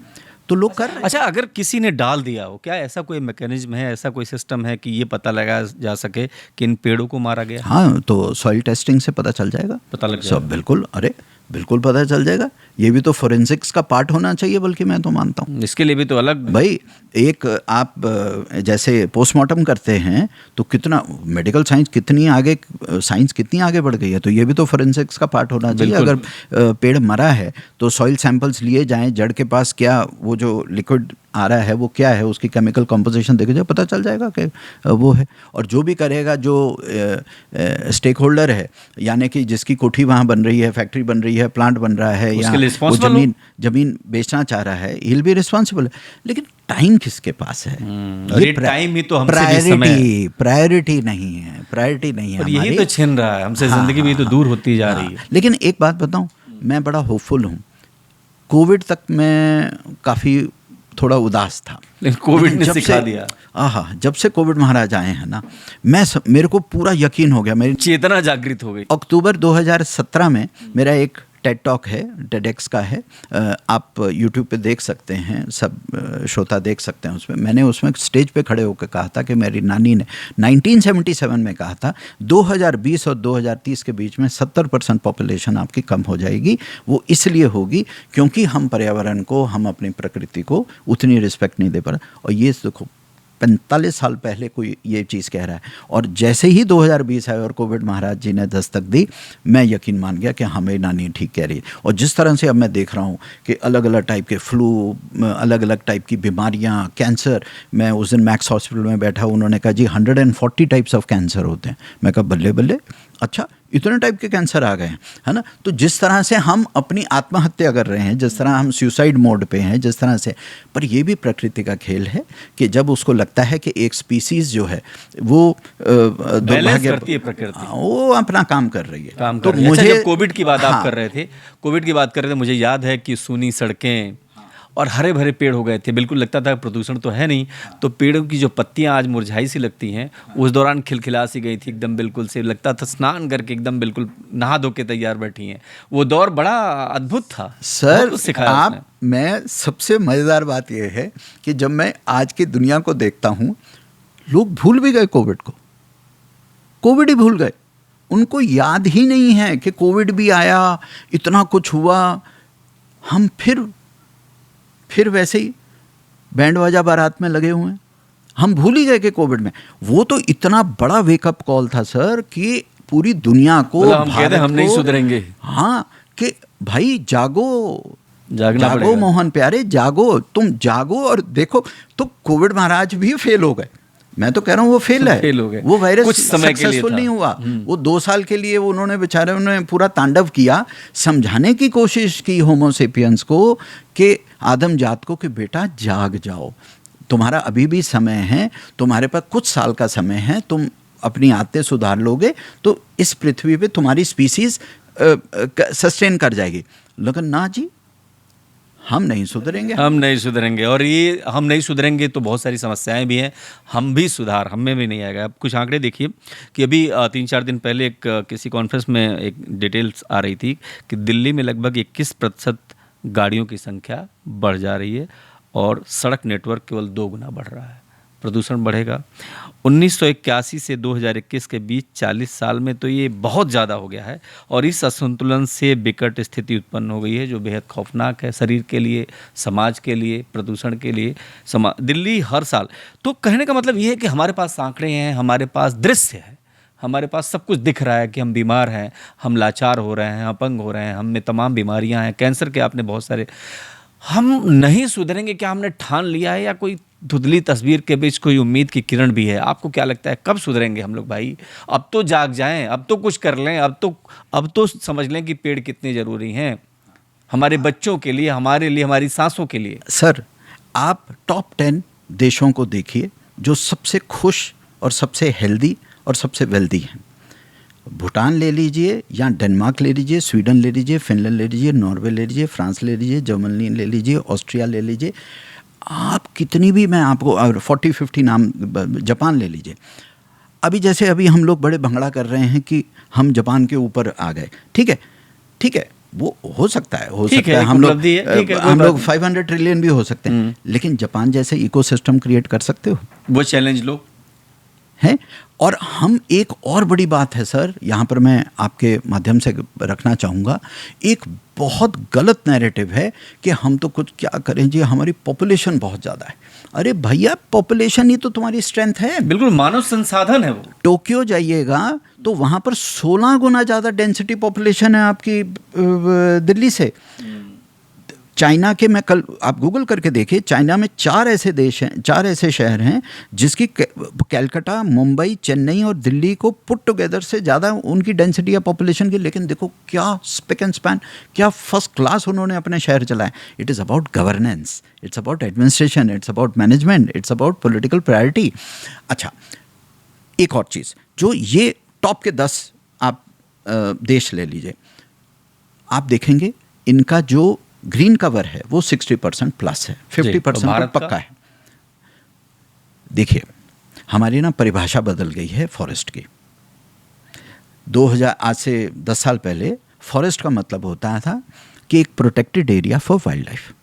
तो लोग कर रहे हैं। अच्छा, अगर किसी ने डाल दिया हो, क्या ऐसा कोई मैकेनिज्म है, ऐसा कोई सिस्टम है कि ये पता लगाया जा सके कि इन पेड़ों को मारा गया? हाँ, तो सॉइल टेस्टिंग से पता चल जाएगा, पता लग जाएगा। सब बिल्कुल, अरे बिल्कुल पता चल जाएगा। ये भी तो फोरेंसिक्स का पार्ट होना चाहिए, बल्कि मैं तो मानता हूँ। इसके लिए भी तो अलग भाई, एक आप जैसे पोस्टमार्टम करते हैं तो कितना मेडिकल साइंस कितनी आगे बढ़ गई है, तो ये भी तो फोरेंसिक्स का पार्ट होना चाहिए। अगर पेड़ मरा है तो सॉइल सैंपल्स लिए जाएं, जड़ के पास क्या वो जो लिक्विड आ रहा है वो क्या है, उसकी केमिकल कंपोजिशन देखे जाए, पता चल जाएगा कि वो है। और जो भी करेगा, जो स्टेक होल्डर है, यानी कि जिसकी कोठी वहाँ बन रही है, फैक्ट्री बन रही है, प्लांट बन रहा है, या वो जमीन बेचना चाह रहा है, ही विल बी रिस्पॉन्सिबल। लेकिन टाइम किसके पास है? ये टाइम ही तो हमसे भी समय प्रायोरिटी नहीं है, प्रायोरिटी नहीं है। और यही तो छिन रहा है हमसे, जिंदगी भी तो दूर होती जा रही है। लेकिन एक बात बताऊं, मैं बड़ा होपफुल हूँ। कोविड तक मैं काफ़ी थोड़ा उदास था, लेकिन कोविड ने सिखा दिया। जब से कोविड महाराज आए हैं ना, मेरे को पूरा यकीन हो गया, मेरी चेतना जागृत हो गई। अक्टूबर 2017 में मेरा एक टेड टॉक है, टेडेक्स का है, आप यूट्यूब पे देख सकते हैं, सब श्रोता देख सकते हैं। मैंने उसमें स्टेज पे खड़े होकर कहा था कि मेरी नानी ने 1977 में कहा था 2020 और 2030 के बीच में 70% पॉपुलेशन आपकी कम हो जाएगी। वो इसलिए होगी क्योंकि हम पर्यावरण को, हम अपनी प्रकृति को उतनी रिस्पेक्ट नहीं दे पा रहे। और ये देखो 45 साल पहले कोई ये चीज़ कह रहा है, और जैसे ही 2020 आया और कोविड महाराज जी ने दस्तक दी, मैं यकीन मान गया कि हमें नानी ठीक कह रही है। और जिस तरह से अब मैं देख रहा हूँ कि अलग अलग टाइप के फ्लू, अलग अलग टाइप की बीमारियाँ, कैंसर। मैं उस दिन मैक्स हॉस्पिटल में बैठा, उन्होंने कहा जी 140 टाइप्स ऑफ कैंसर होते हैं। मैं कहा बल्ले बल्ले, अच्छा इतने टाइप के कैंसर आ गए हैं, है ना। तो जिस तरह से हम अपनी आत्महत्या कर रहे हैं, जिस तरह हम सुसाइड मोड पे हैं, जिस तरह से, पर ये भी प्रकृति का खेल है कि जब उसको लगता है कि एक स्पीसीज जो है वो दुर्भाग्य करती है, प्रकृति वो अपना काम कर रही है। तो मुझे जब कोविड की बात आप कर रहे थे, कोविड की बात कर रहे थे, मुझे याद है कि सूनी सड़कें और हरे भरे पेड़ हो गए थे। बिल्कुल लगता था प्रदूषण तो है नहीं, तो पेड़ों की जो पत्तियां आज मुरझाई सी लगती हैं, उस दौरान खिलखिला सी गई थी एकदम, बिल्कुल से लगता था स्नान करके एकदम बिल्कुल नहा धो के तैयार बैठी हैं। वो दौर बड़ा अद्भुत था सर। मैं सबसे मज़ेदार बात यह है कि जब मैं आज की दुनिया को देखता हूँ, लोग भूल भी गए कोविड को, कोविड ही भूल गए। उनको याद ही नहीं है कि कोविड भी आया, इतना कुछ हुआ। हम फिर वैसे ही बैंड बाजा बारात में लगे हुए हैं। हम भूल ही गए कि कोविड में, वो तो इतना बड़ा वेकअप कॉल था सर कि पूरी दुनिया को, हम नहीं सुधरेंगे। हाँ, कि भाई जागो, जागो मोहन प्यारे, जागो, तुम जागो। और देखो, तो कोविड महाराज भी फेल हो गए। मैं तो कह रहा हूँ वो फेल हो गए। वो वायरस कुछ समय सक्सेसफुल नहीं हुआ। वो 2 साल के लिए उन्होंने पूरा तांडव किया, समझाने की कोशिश की होमोसेपियंस को कि आदम जात को कि बेटा जाग जाओ, तुम्हारा अभी भी समय है, तुम्हारे पास कुछ साल का समय है, तुम अपनी आदतें सुधार लोगे तो इस पृथ्वी पे तुम्हारी स्पीसीज सस्टेन कर जाएगी। लेकिन ना जी, हम नहीं सुधरेंगे। और ये हम नहीं सुधरेंगे तो बहुत सारी समस्याएं भी हैं, हम में भी नहीं आएगा। अब कुछ आंकड़े देखिए कि अभी 3-4 दिन पहले एक किसी कॉन्फ्रेंस में एक डिटेल्स आ रही थी कि दिल्ली में लगभग 21% गाड़ियों की संख्या बढ़ जा रही है और सड़क नेटवर्क केवल 2 गुना बढ़ रहा है। प्रदूषण बढ़ेगा। 1981 से 2021 के बीच 40 साल में तो ये बहुत ज़्यादा हो गया है और इस असंतुलन से विकट स्थिति उत्पन्न हो गई है जो बेहद खौफनाक है शरीर के लिए, समाज के लिए, प्रदूषण के लिए। दिल्ली हर साल, तो कहने का मतलब ये है कि हमारे पास आंकड़े हैं, हमारे पास दृश्य है, हमारे पास सब कुछ दिख रहा है कि हम बीमार हैं, हम लाचार हो रहे हैं, अपंग हो रहे हैं, हम में तमाम बीमारियां हैं, कैंसर के आपने बहुत सारे। हम नहीं सुधरेंगे क्या हमने ठान लिया है या कोई धुंधली तस्वीर के बीच कोई उम्मीद की किरण भी है? आपको क्या लगता है कब सुधरेंगे हम लोग भाई? अब तो जाग जाएं, अब तो कुछ कर लें, अब तो समझ लें कि पेड़ कितने ज़रूरी हैं हमारे बच्चों के लिए, हमारे लिए, हमारी सांसों के लिए। सर, आप टॉप 10 देशों को देखिए जो सबसे खुश और सबसे हेल्दी और सबसे वेल्दी हैं। भूटान ले लीजिए या डेनमार्क ले लीजिए, स्वीडन ले लीजिए, फिनलैंड ले लीजिए, नॉर्वे ले लीजिए, फ्रांस ले लीजिए, जर्मनी ले लीजिए, ऑस्ट्रिया ले लीजिए, आप कितनी भी, मैं आपको 40-50 नाम, जापान ले लीजिए। अभी हम लोग बड़े भंगड़ा कर रहे हैं कि हम जापान के ऊपर आ गए। ठीक है, वो हो सकता है हम लोग 500 ट्रिलियन भी हो सकते हैं, लेकिन जापान जैसे इकोसिस्टम क्रिएट कर सकते हो? वो चैलेंज लो है। और हम एक और बड़ी बात है सर, यहाँ पर मैं आपके माध्यम से रखना चाहूँगा, एक बहुत गलत नैरेटिव है कि हम तो कुछ क्या करें जी, हमारी पॉपुलेशन बहुत ज़्यादा है। अरे भैया, पॉपुलेशन ही तो तुम्हारी स्ट्रेंथ है, बिल्कुल मानव संसाधन है वो। टोक्यो जाइएगा तो वहाँ पर 16 गुना ज़्यादा डेंसिटी पॉपुलेशन है आपकी दिल्ली से। चाइना के, मैं कल, आप गूगल करके देखिए, चाइना में 4 ऐसे देश हैं, 4 ऐसे शहर हैं जिसकी कैलकाटा, मुंबई, चेन्नई और दिल्ली को पुट टुगेदर से ज़्यादा उनकी डेंसिटी है पॉपुलेशन की, लेकिन देखो क्या स्पिक एंड स्पैन, क्या फर्स्ट क्लास उन्होंने अपने शहर चलाए। It is about governance, it's about administration, it's about management, it's about political priority. अच्छा, एक और चीज़, जो ये टॉप के 10 आप देश ले लीजिए, आप देखेंगे इनका जो ग्रीन कवर है वो 60% प्लस है, 50% तो पक्का है। देखिए, हमारी ना परिभाषा बदल गई है फॉरेस्ट की। 2000 आज से 10 साल पहले फॉरेस्ट का मतलब होता था कि एक protected area for wild life,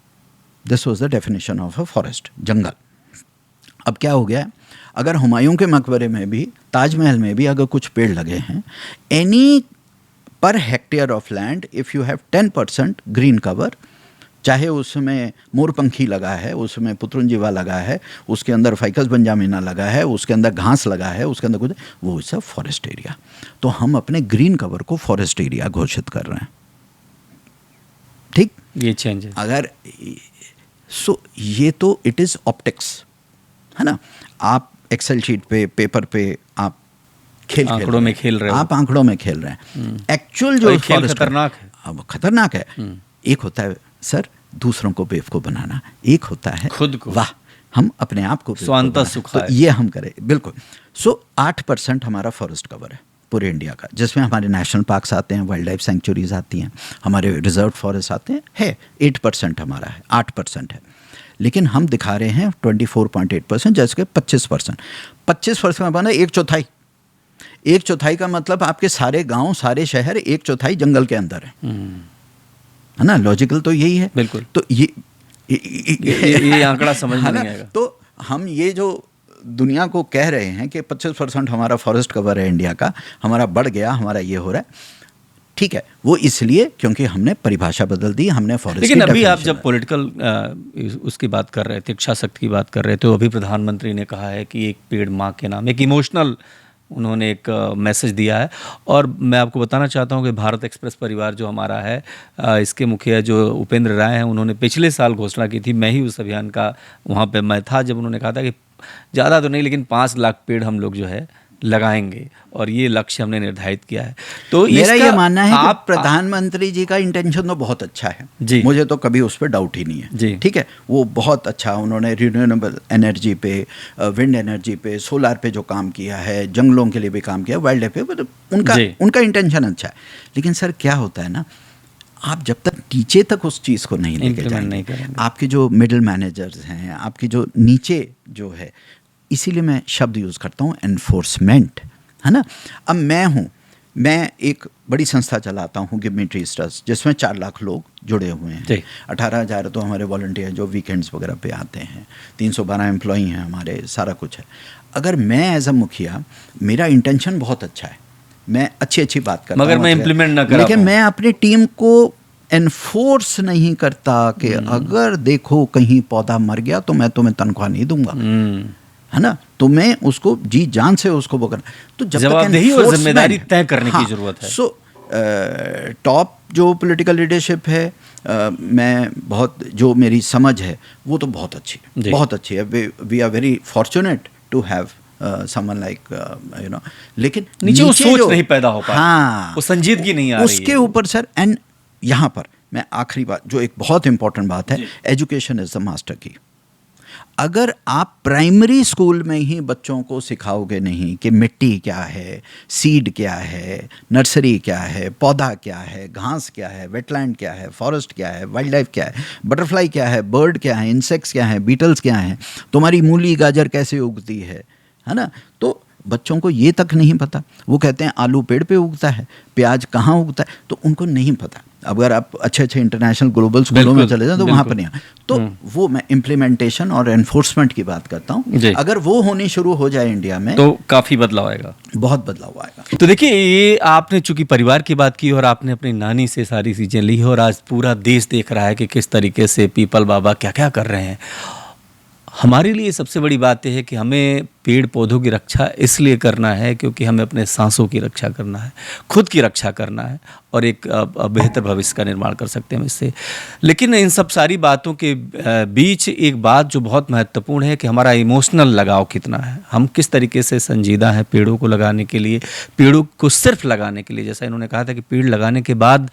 this was the definition of a forest, जंगल। अब क्या हो गया है, अगर हुमायूं के मकबरे में भी, ताजमहल में भी अगर कुछ पेड़ लगे हैं, any per hectare of land if you have 10% green cover, चाहे उसमें मोरपंखी लगा है, उसमें पुतरुंजीवा लगा है, उसके अंदर फाइकस बंजामिना लगा है, उसके अंदर घास लगा है, उसके अंदर कुछ, वो इस फॉरेस्ट एरिया। तो हम अपने ग्रीन कवर को फॉरेस्ट एरिया घोषित कर रहे हैं, ठीक? ये चेंज है। अगर ये तो इट इज़ ऑप्टिक्स, है ना। आप एक्सेल शीट पे, पेपर पे आप आंकड़ों में खेल रहे हो, आप आंकड़ों में खेल रहे हैं। एक्चुअल जो खेल खतरनाक है, अब खतरनाक है। एक होता है सर दूसरों को बेवकूफ़ बनाना, एक होता है खुद को, वाह हम अपने आप को स्वांतः सुख, तो ये हम करें, बिल्कुल। 8% हमारा फॉरेस्ट कवर है पूरे इंडिया का, जिसमें हमारे नेशनल पार्क्स आते हैं, वाइल्ड लाइफ सेंचुरीज आती हैं, हमारे रिजर्व फॉरेस्ट आते हैं, है 8% हमारा है, 8% है। लेकिन हम दिखा रहे हैं 24.8%, जैसे कि 25%। 25% में बना 1/4, 1/4 का मतलब आपके सारे गांव, सारे शहर 1/4 जंगल के अंदर है ना। लॉजिकल तो यही है, बिल्कुल। तो ये आंकड़ा समझ में नहीं आएगा। तो हम ये जो दुनिया को कह रहे हैं कि 25% हमारा फॉरेस्ट कवर है इंडिया का, हमारा बढ़ गया, हमारा ये हो रहा है, ठीक है, वो इसलिए क्योंकि हमने परिभाषा बदल दी, हमने फॉरेस्ट। लेकिन अभी आप जब पॉलिटिकल उसकी बात कर रहे थे, इच्छा शक्ति की बात कर रहे थे, तो अभी प्रधानमंत्री ने कहा है कि एक पेड़ माँ के नाम, एक इमोशनल उन्होंने एक मैसेज दिया है। और मैं आपको बताना चाहता हूं कि भारत एक्सप्रेस परिवार जो हमारा है, इसके मुखिया जो उपेंद्र राय हैं, उन्होंने पिछले साल घोषणा की थी, मैं ही उस अभियान का वहाँ पे मैं था, जब उन्होंने कहा था कि ज़्यादा तो नहीं लेकिन 5 लाख पेड़ हम लोग जो है लगाएंगे, और ये लक्ष्य हमने निर्धारित किया है। तो मेरा ये मानना है कि प्रधानमंत्री जी का इंटेंशन तो बहुत अच्छा है जी, मुझे तो कभी उस पर डाउट ही नहीं है जी, ठीक है, वो बहुत अच्छा, उन्होंने रिन्यूएबल एनर्जी पे, विंड एनर्जी पे, सोलार पे जो काम किया है, जंगलों के लिए भी काम किया, वाइल्ड लाइफ पे, उनका इंटेंशन अच्छा है। लेकिन सर क्या होता है ना, आप जब तक नीचे तक उस चीज़ को नहीं लेके जाएंगे, आपके जो मिडिल मैनेजर्स हैं, आपकी जो नीचे जो है, इसीलिए मैं शब्द यूज़ करता हूँ एनफोर्समेंट, है ना। अब मैं एक बड़ी संस्था चलाता हूँ गिव मी ट्रीज ट्रस्ट, जिसमें 4 लाख लोग जुड़े हुए हैं, 18,000 तो हमारे वॉलंटियर जो वीकेंड्स वगैरह पे आते हैं, 312 एम्प्लॉई हैं हमारे, सारा कुछ है। अगर मैं एज अ मुखिया, मेरा इंटेंशन बहुत अच्छा है, मैं अच्छी बात करता हूँ, मगर मैं इम्प्लीमेंट ना कर, लेकिन मैं अपनी टीम को एनफोर्स नहीं करता कि अगर देखो कहीं पौधा मर गया तो मैं तुम्हें तनख्वाह नहीं दूंगा, है ना। तो मैं उसको जी जान से उसको वो करना, तो जवाबदेही और जिम्मेदारी तय करने की जरूरत है। सो टॉप जो पॉलिटिकल लीडरशिप है, मैं बहुत, जो मेरी समझ है वो तो बहुत अच्छी है, बहुत अच्छी है। We are very fortunate to have someone like you know, लेकिन नीचे वो सोच नहीं पैदा हो पा, हाँ, वो संजीदगी नहीं आ रही उसके ऊपर सर। एंड यहाँ पर मैं आखिरी बात, जो एक बहुत इंपॉर्टेंट बात है, एजुकेशन इज द मास्टर की। अगर आप प्राइमरी स्कूल में ही बच्चों को सिखाओगे नहीं कि मिट्टी क्या है, सीड क्या है, नर्सरी क्या है, पौधा क्या है, घास क्या है, वेटलैंड क्या है, फॉरेस्ट क्या है, वाइल्ड लाइफ क्या है, बटरफ्लाई क्या है, बर्ड क्या है, इंसेक्ट्स क्या है, बीटल्स क्या हैं, तुम्हारी मूली गाजर कैसे उगती है ना, तो बच्चों को ये तक नहीं पता। वो कहते हैं आलू पेड़ पे उगता है, प्याज कहाँ उगता है, तो उनको नहीं पता। अगर आप अच्छे इंटरनेशनल ग्लोबल स्कूलों में चले जाएं तो वहाँ पर नहीं है। तो वो मैं इम्प्लीमेंटेशन और एनफोर्समेंट की बात करता हूँ। अगर वो होनी शुरू हो जाए इंडिया में तो काफ़ी बदलाव आएगा, बहुत बदलाव आएगा। तो देखिए, ये आपने चूंकि परिवार की बात की और आपने अपनी नानी से सारी चीज़ें ली, और आज पूरा देश देख रहा है कि किस तरीके से पीपल बाबा क्या क्या कर रहे हैं। हमारे लिए सबसे बड़ी बात यह है कि हमें पेड़ पौधों की रक्षा इसलिए करना है क्योंकि हमें अपने सांसों की रक्षा करना है, खुद की रक्षा करना है और एक बेहतर भविष्य का निर्माण कर सकते हैं हम इससे। लेकिन इन सब सारी बातों के बीच एक बात जो बहुत महत्वपूर्ण है कि हमारा इमोशनल लगाव कितना है, हम किस तरीके से संजीदा हैं पेड़ों को लगाने के लिए, पेड़ों को सिर्फ लगाने के लिए। जैसा इन्होंने कहा था कि पेड़ लगाने के बाद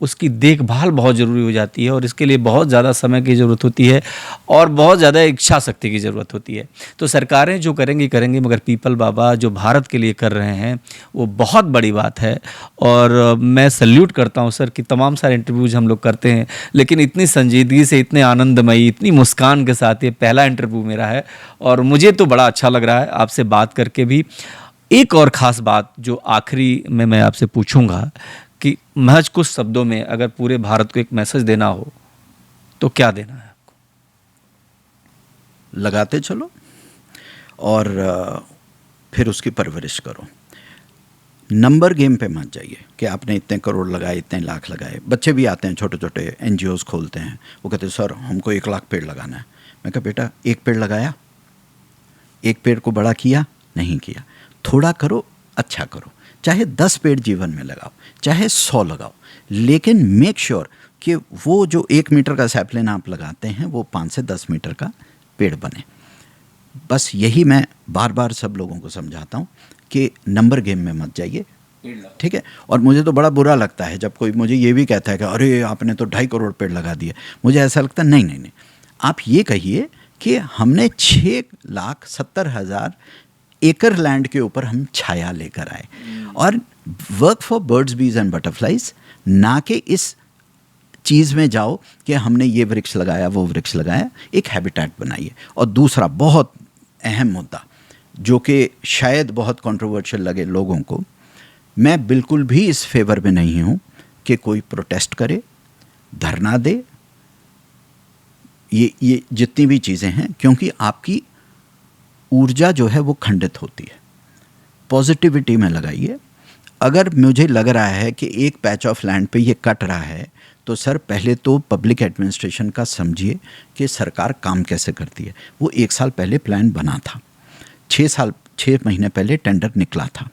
उसकी देखभाल बहुत ज़रूरी हो जाती है और इसके लिए बहुत ज़्यादा समय की ज़रूरत होती है और बहुत ज़्यादा इच्छा शक्ति की ज़रूरत होती है। तो सरकारें जो करेंगी, मगर पीपल बाबा जो भारत के लिए कर रहे हैं वो बहुत बड़ी बात है। और मैं सल्यूट करता हूं सर कि तमाम सारे इंटरव्यूज हम लोग करते हैं, लेकिन इतनी संजीदगी से, इतने आनंदमयी, इतनी मुस्कान के साथ ये पहला इंटरव्यू मेरा है और मुझे तो बड़ा अच्छा लग रहा है आपसे बात करके भी। एक और ख़ास बात जो आखिरी में मैं आपसे पूछूंगा कि महज कुछ शब्दों में अगर पूरे भारत को एक मैसेज देना हो तो क्या देना है आपको? लगाते चलो और फिर उसकी परवरिश करो। नंबर गेम पे मत जाइए कि आपने इतने करोड़ लगाए, इतने लाख लगाए। बच्चे भी आते हैं, छोटे छोटे NGOs खोलते हैं, वो कहते हैं सर हमको 1 लाख पेड़ लगाना है। मैं कहा बेटा, एक पेड़ लगाया, एक पेड़ को बड़ा किया नहीं किया, थोड़ा करो, अच्छा करो। चाहे 10 पेड़ जीवन में लगाओ, चाहे 100 लगाओ, लेकिन मेक श्योर कि वो जो 1 मीटर का सैपलिन आप लगाते हैं वो 5 से 10 मीटर का पेड़ बने। बस यही मैं बार बार सब लोगों को समझाता हूँ कि नंबर गेम में मत जाइए, ठीक है। और मुझे तो बड़ा बुरा लगता है जब कोई मुझे ये भी कहता है कि अरे आपने तो 2.5 करोड़ पेड़ लगा दिए। मुझे ऐसा लगता है नहीं, आप ये कहिए कि हमने 6,70,000 एकड़ लैंड के ऊपर हम छाया लेकर आए और वर्क फॉर बर्ड्स, बीज एंड बटरफ्लाइज, ना कि इस चीज़ में जाओ कि हमने ये वृक्ष लगाया, वो वृक्ष लगाया। एक हैबिटेट बनाइए। और दूसरा बहुत अहम मुद्दा जो कि शायद बहुत कंट्रोवर्शियल लगे लोगों को, मैं बिल्कुल भी इस फेवर में नहीं हूँ कि कोई प्रोटेस्ट करे, धरना दे, ये जितनी भी चीज़ें हैं, क्योंकि आपकी ऊर्जा जो है वो खंडित होती है। पॉजिटिविटी में लगाइए। अगर मुझे लग रहा है कि एक पैच ऑफ लैंड पे ये कट रहा है तो सर पहले तो पब्लिक एडमिनिस्ट्रेशन का समझिए कि सरकार काम कैसे करती है। वो 1 साल पहले प्लान बना था, 6 महीने पहले टेंडर निकला था,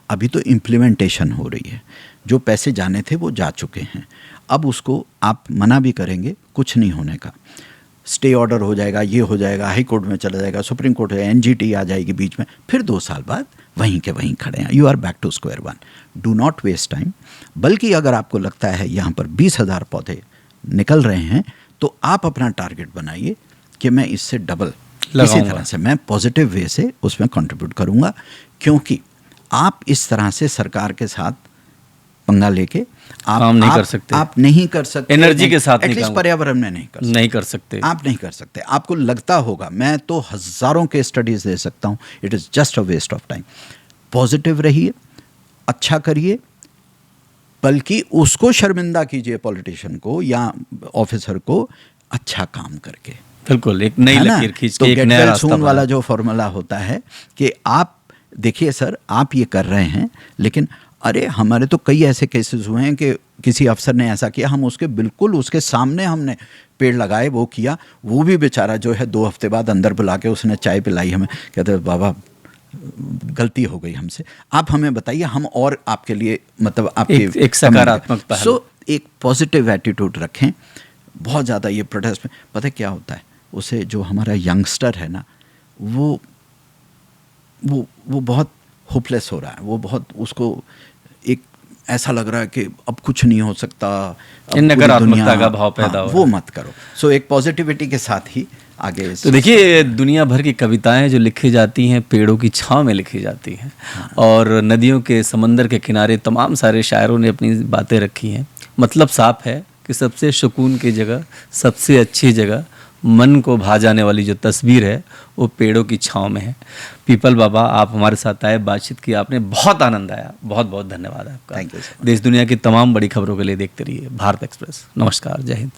अभी तो इम्प्लीमेंटेशन हो रही है। जो पैसे जाने थे वो जा चुके हैं। अब उसको आप मना भी करेंगे, कुछ नहीं होने का। स्टे ऑर्डर हो जाएगा, ये हो जाएगा, हाई कोर्ट में चला जाएगा, सुप्रीम कोर्ट है, NGT आ जाएगी बीच में, फिर 2 साल बाद वहीं के वहीं खड़े हैं। You are back to square one. Do not waste time. बल्कि अगर आपको लगता है यहाँ पर 20,000 पौधे निकल रहे हैं तो आप अपना टारगेट बनाइए कि मैं इससे डबल, इसी तरह से मैं पॉजिटिव वे से उसमें कंट्रीब्यूट करूँगा। क्योंकि आप इस तरह से सरकार के साथ पंगा लेके आप नहीं कर सकते। एनर्जी के साथ एटलीस्ट पर्यावरण में नहीं कर सकते। आप नहीं कर सकते। आपको लगता होगा, मैं तो हज़ारों के स्टडीज दे सकता हूँ, it is just a waste of time. Positive रहिए, अच्छा करिए, बल्कि उसको शर्मिंदा कीजिए, पॉलिटिशियन को या ऑफिसर को, अच्छा काम करके। बिल्कुल, एक नई लकीर खींच के, एक नया रास्ता वाला जो फॉर्मूला होता है कि आप देखिए सर, आप ये कर रहे हैं, लेकिन अरे हमारे तो कई ऐसे केसेस हुए हैं कि किसी अफसर ने ऐसा किया, हम उसके बिल्कुल उसके सामने हमने पेड़ लगाए, वो किया, वो भी बेचारा जो है 2 हफ्ते बाद अंदर बुला के उसने चाय पिलाई हमें, कहते बाबा गलती हो गई हमसे, आप हमें बताइए, हम और आपके लिए मतलब आपके एक सकारात्मक पहल। सो एक पॉजिटिव एटीट्यूड रखें। बहुत ज़्यादा ये प्रोटेस्ट में पता है क्या होता है, उसे जो हमारा यंगस्टर है ना, वो बहुत होपलेस हो रहा है, वो बहुत, उसको एक ऐसा लग रहा है कि अब कुछ नहीं हो सकता, नकारात्मकता का भाव पैदा हो, वो मत करो। सो एक पॉजिटिविटी के साथ ही आगे। तो देखिए, दुनिया भर की कविताएं जो लिखी जाती हैं पेड़ों की छांव में लिखी जाती हैं, और नदियों के, समंदर के किनारे तमाम सारे शायरों ने अपनी बातें रखी हैं। मतलब साफ है कि सबसे सुकून की जगह, सबसे अच्छी जगह, मन को भा जाने वाली जो तस्वीर है वो पेड़ों की छांव में है। पीपल बाबा, आप हमारे साथ आए, बातचीत की आपने, बहुत आनंद आया। बहुत बहुत धन्यवाद आपका। Thank you. देश दुनिया की तमाम बड़ी खबरों के लिए देखते रहिए भारत एक्सप्रेस। नमस्कार, जय हिंद।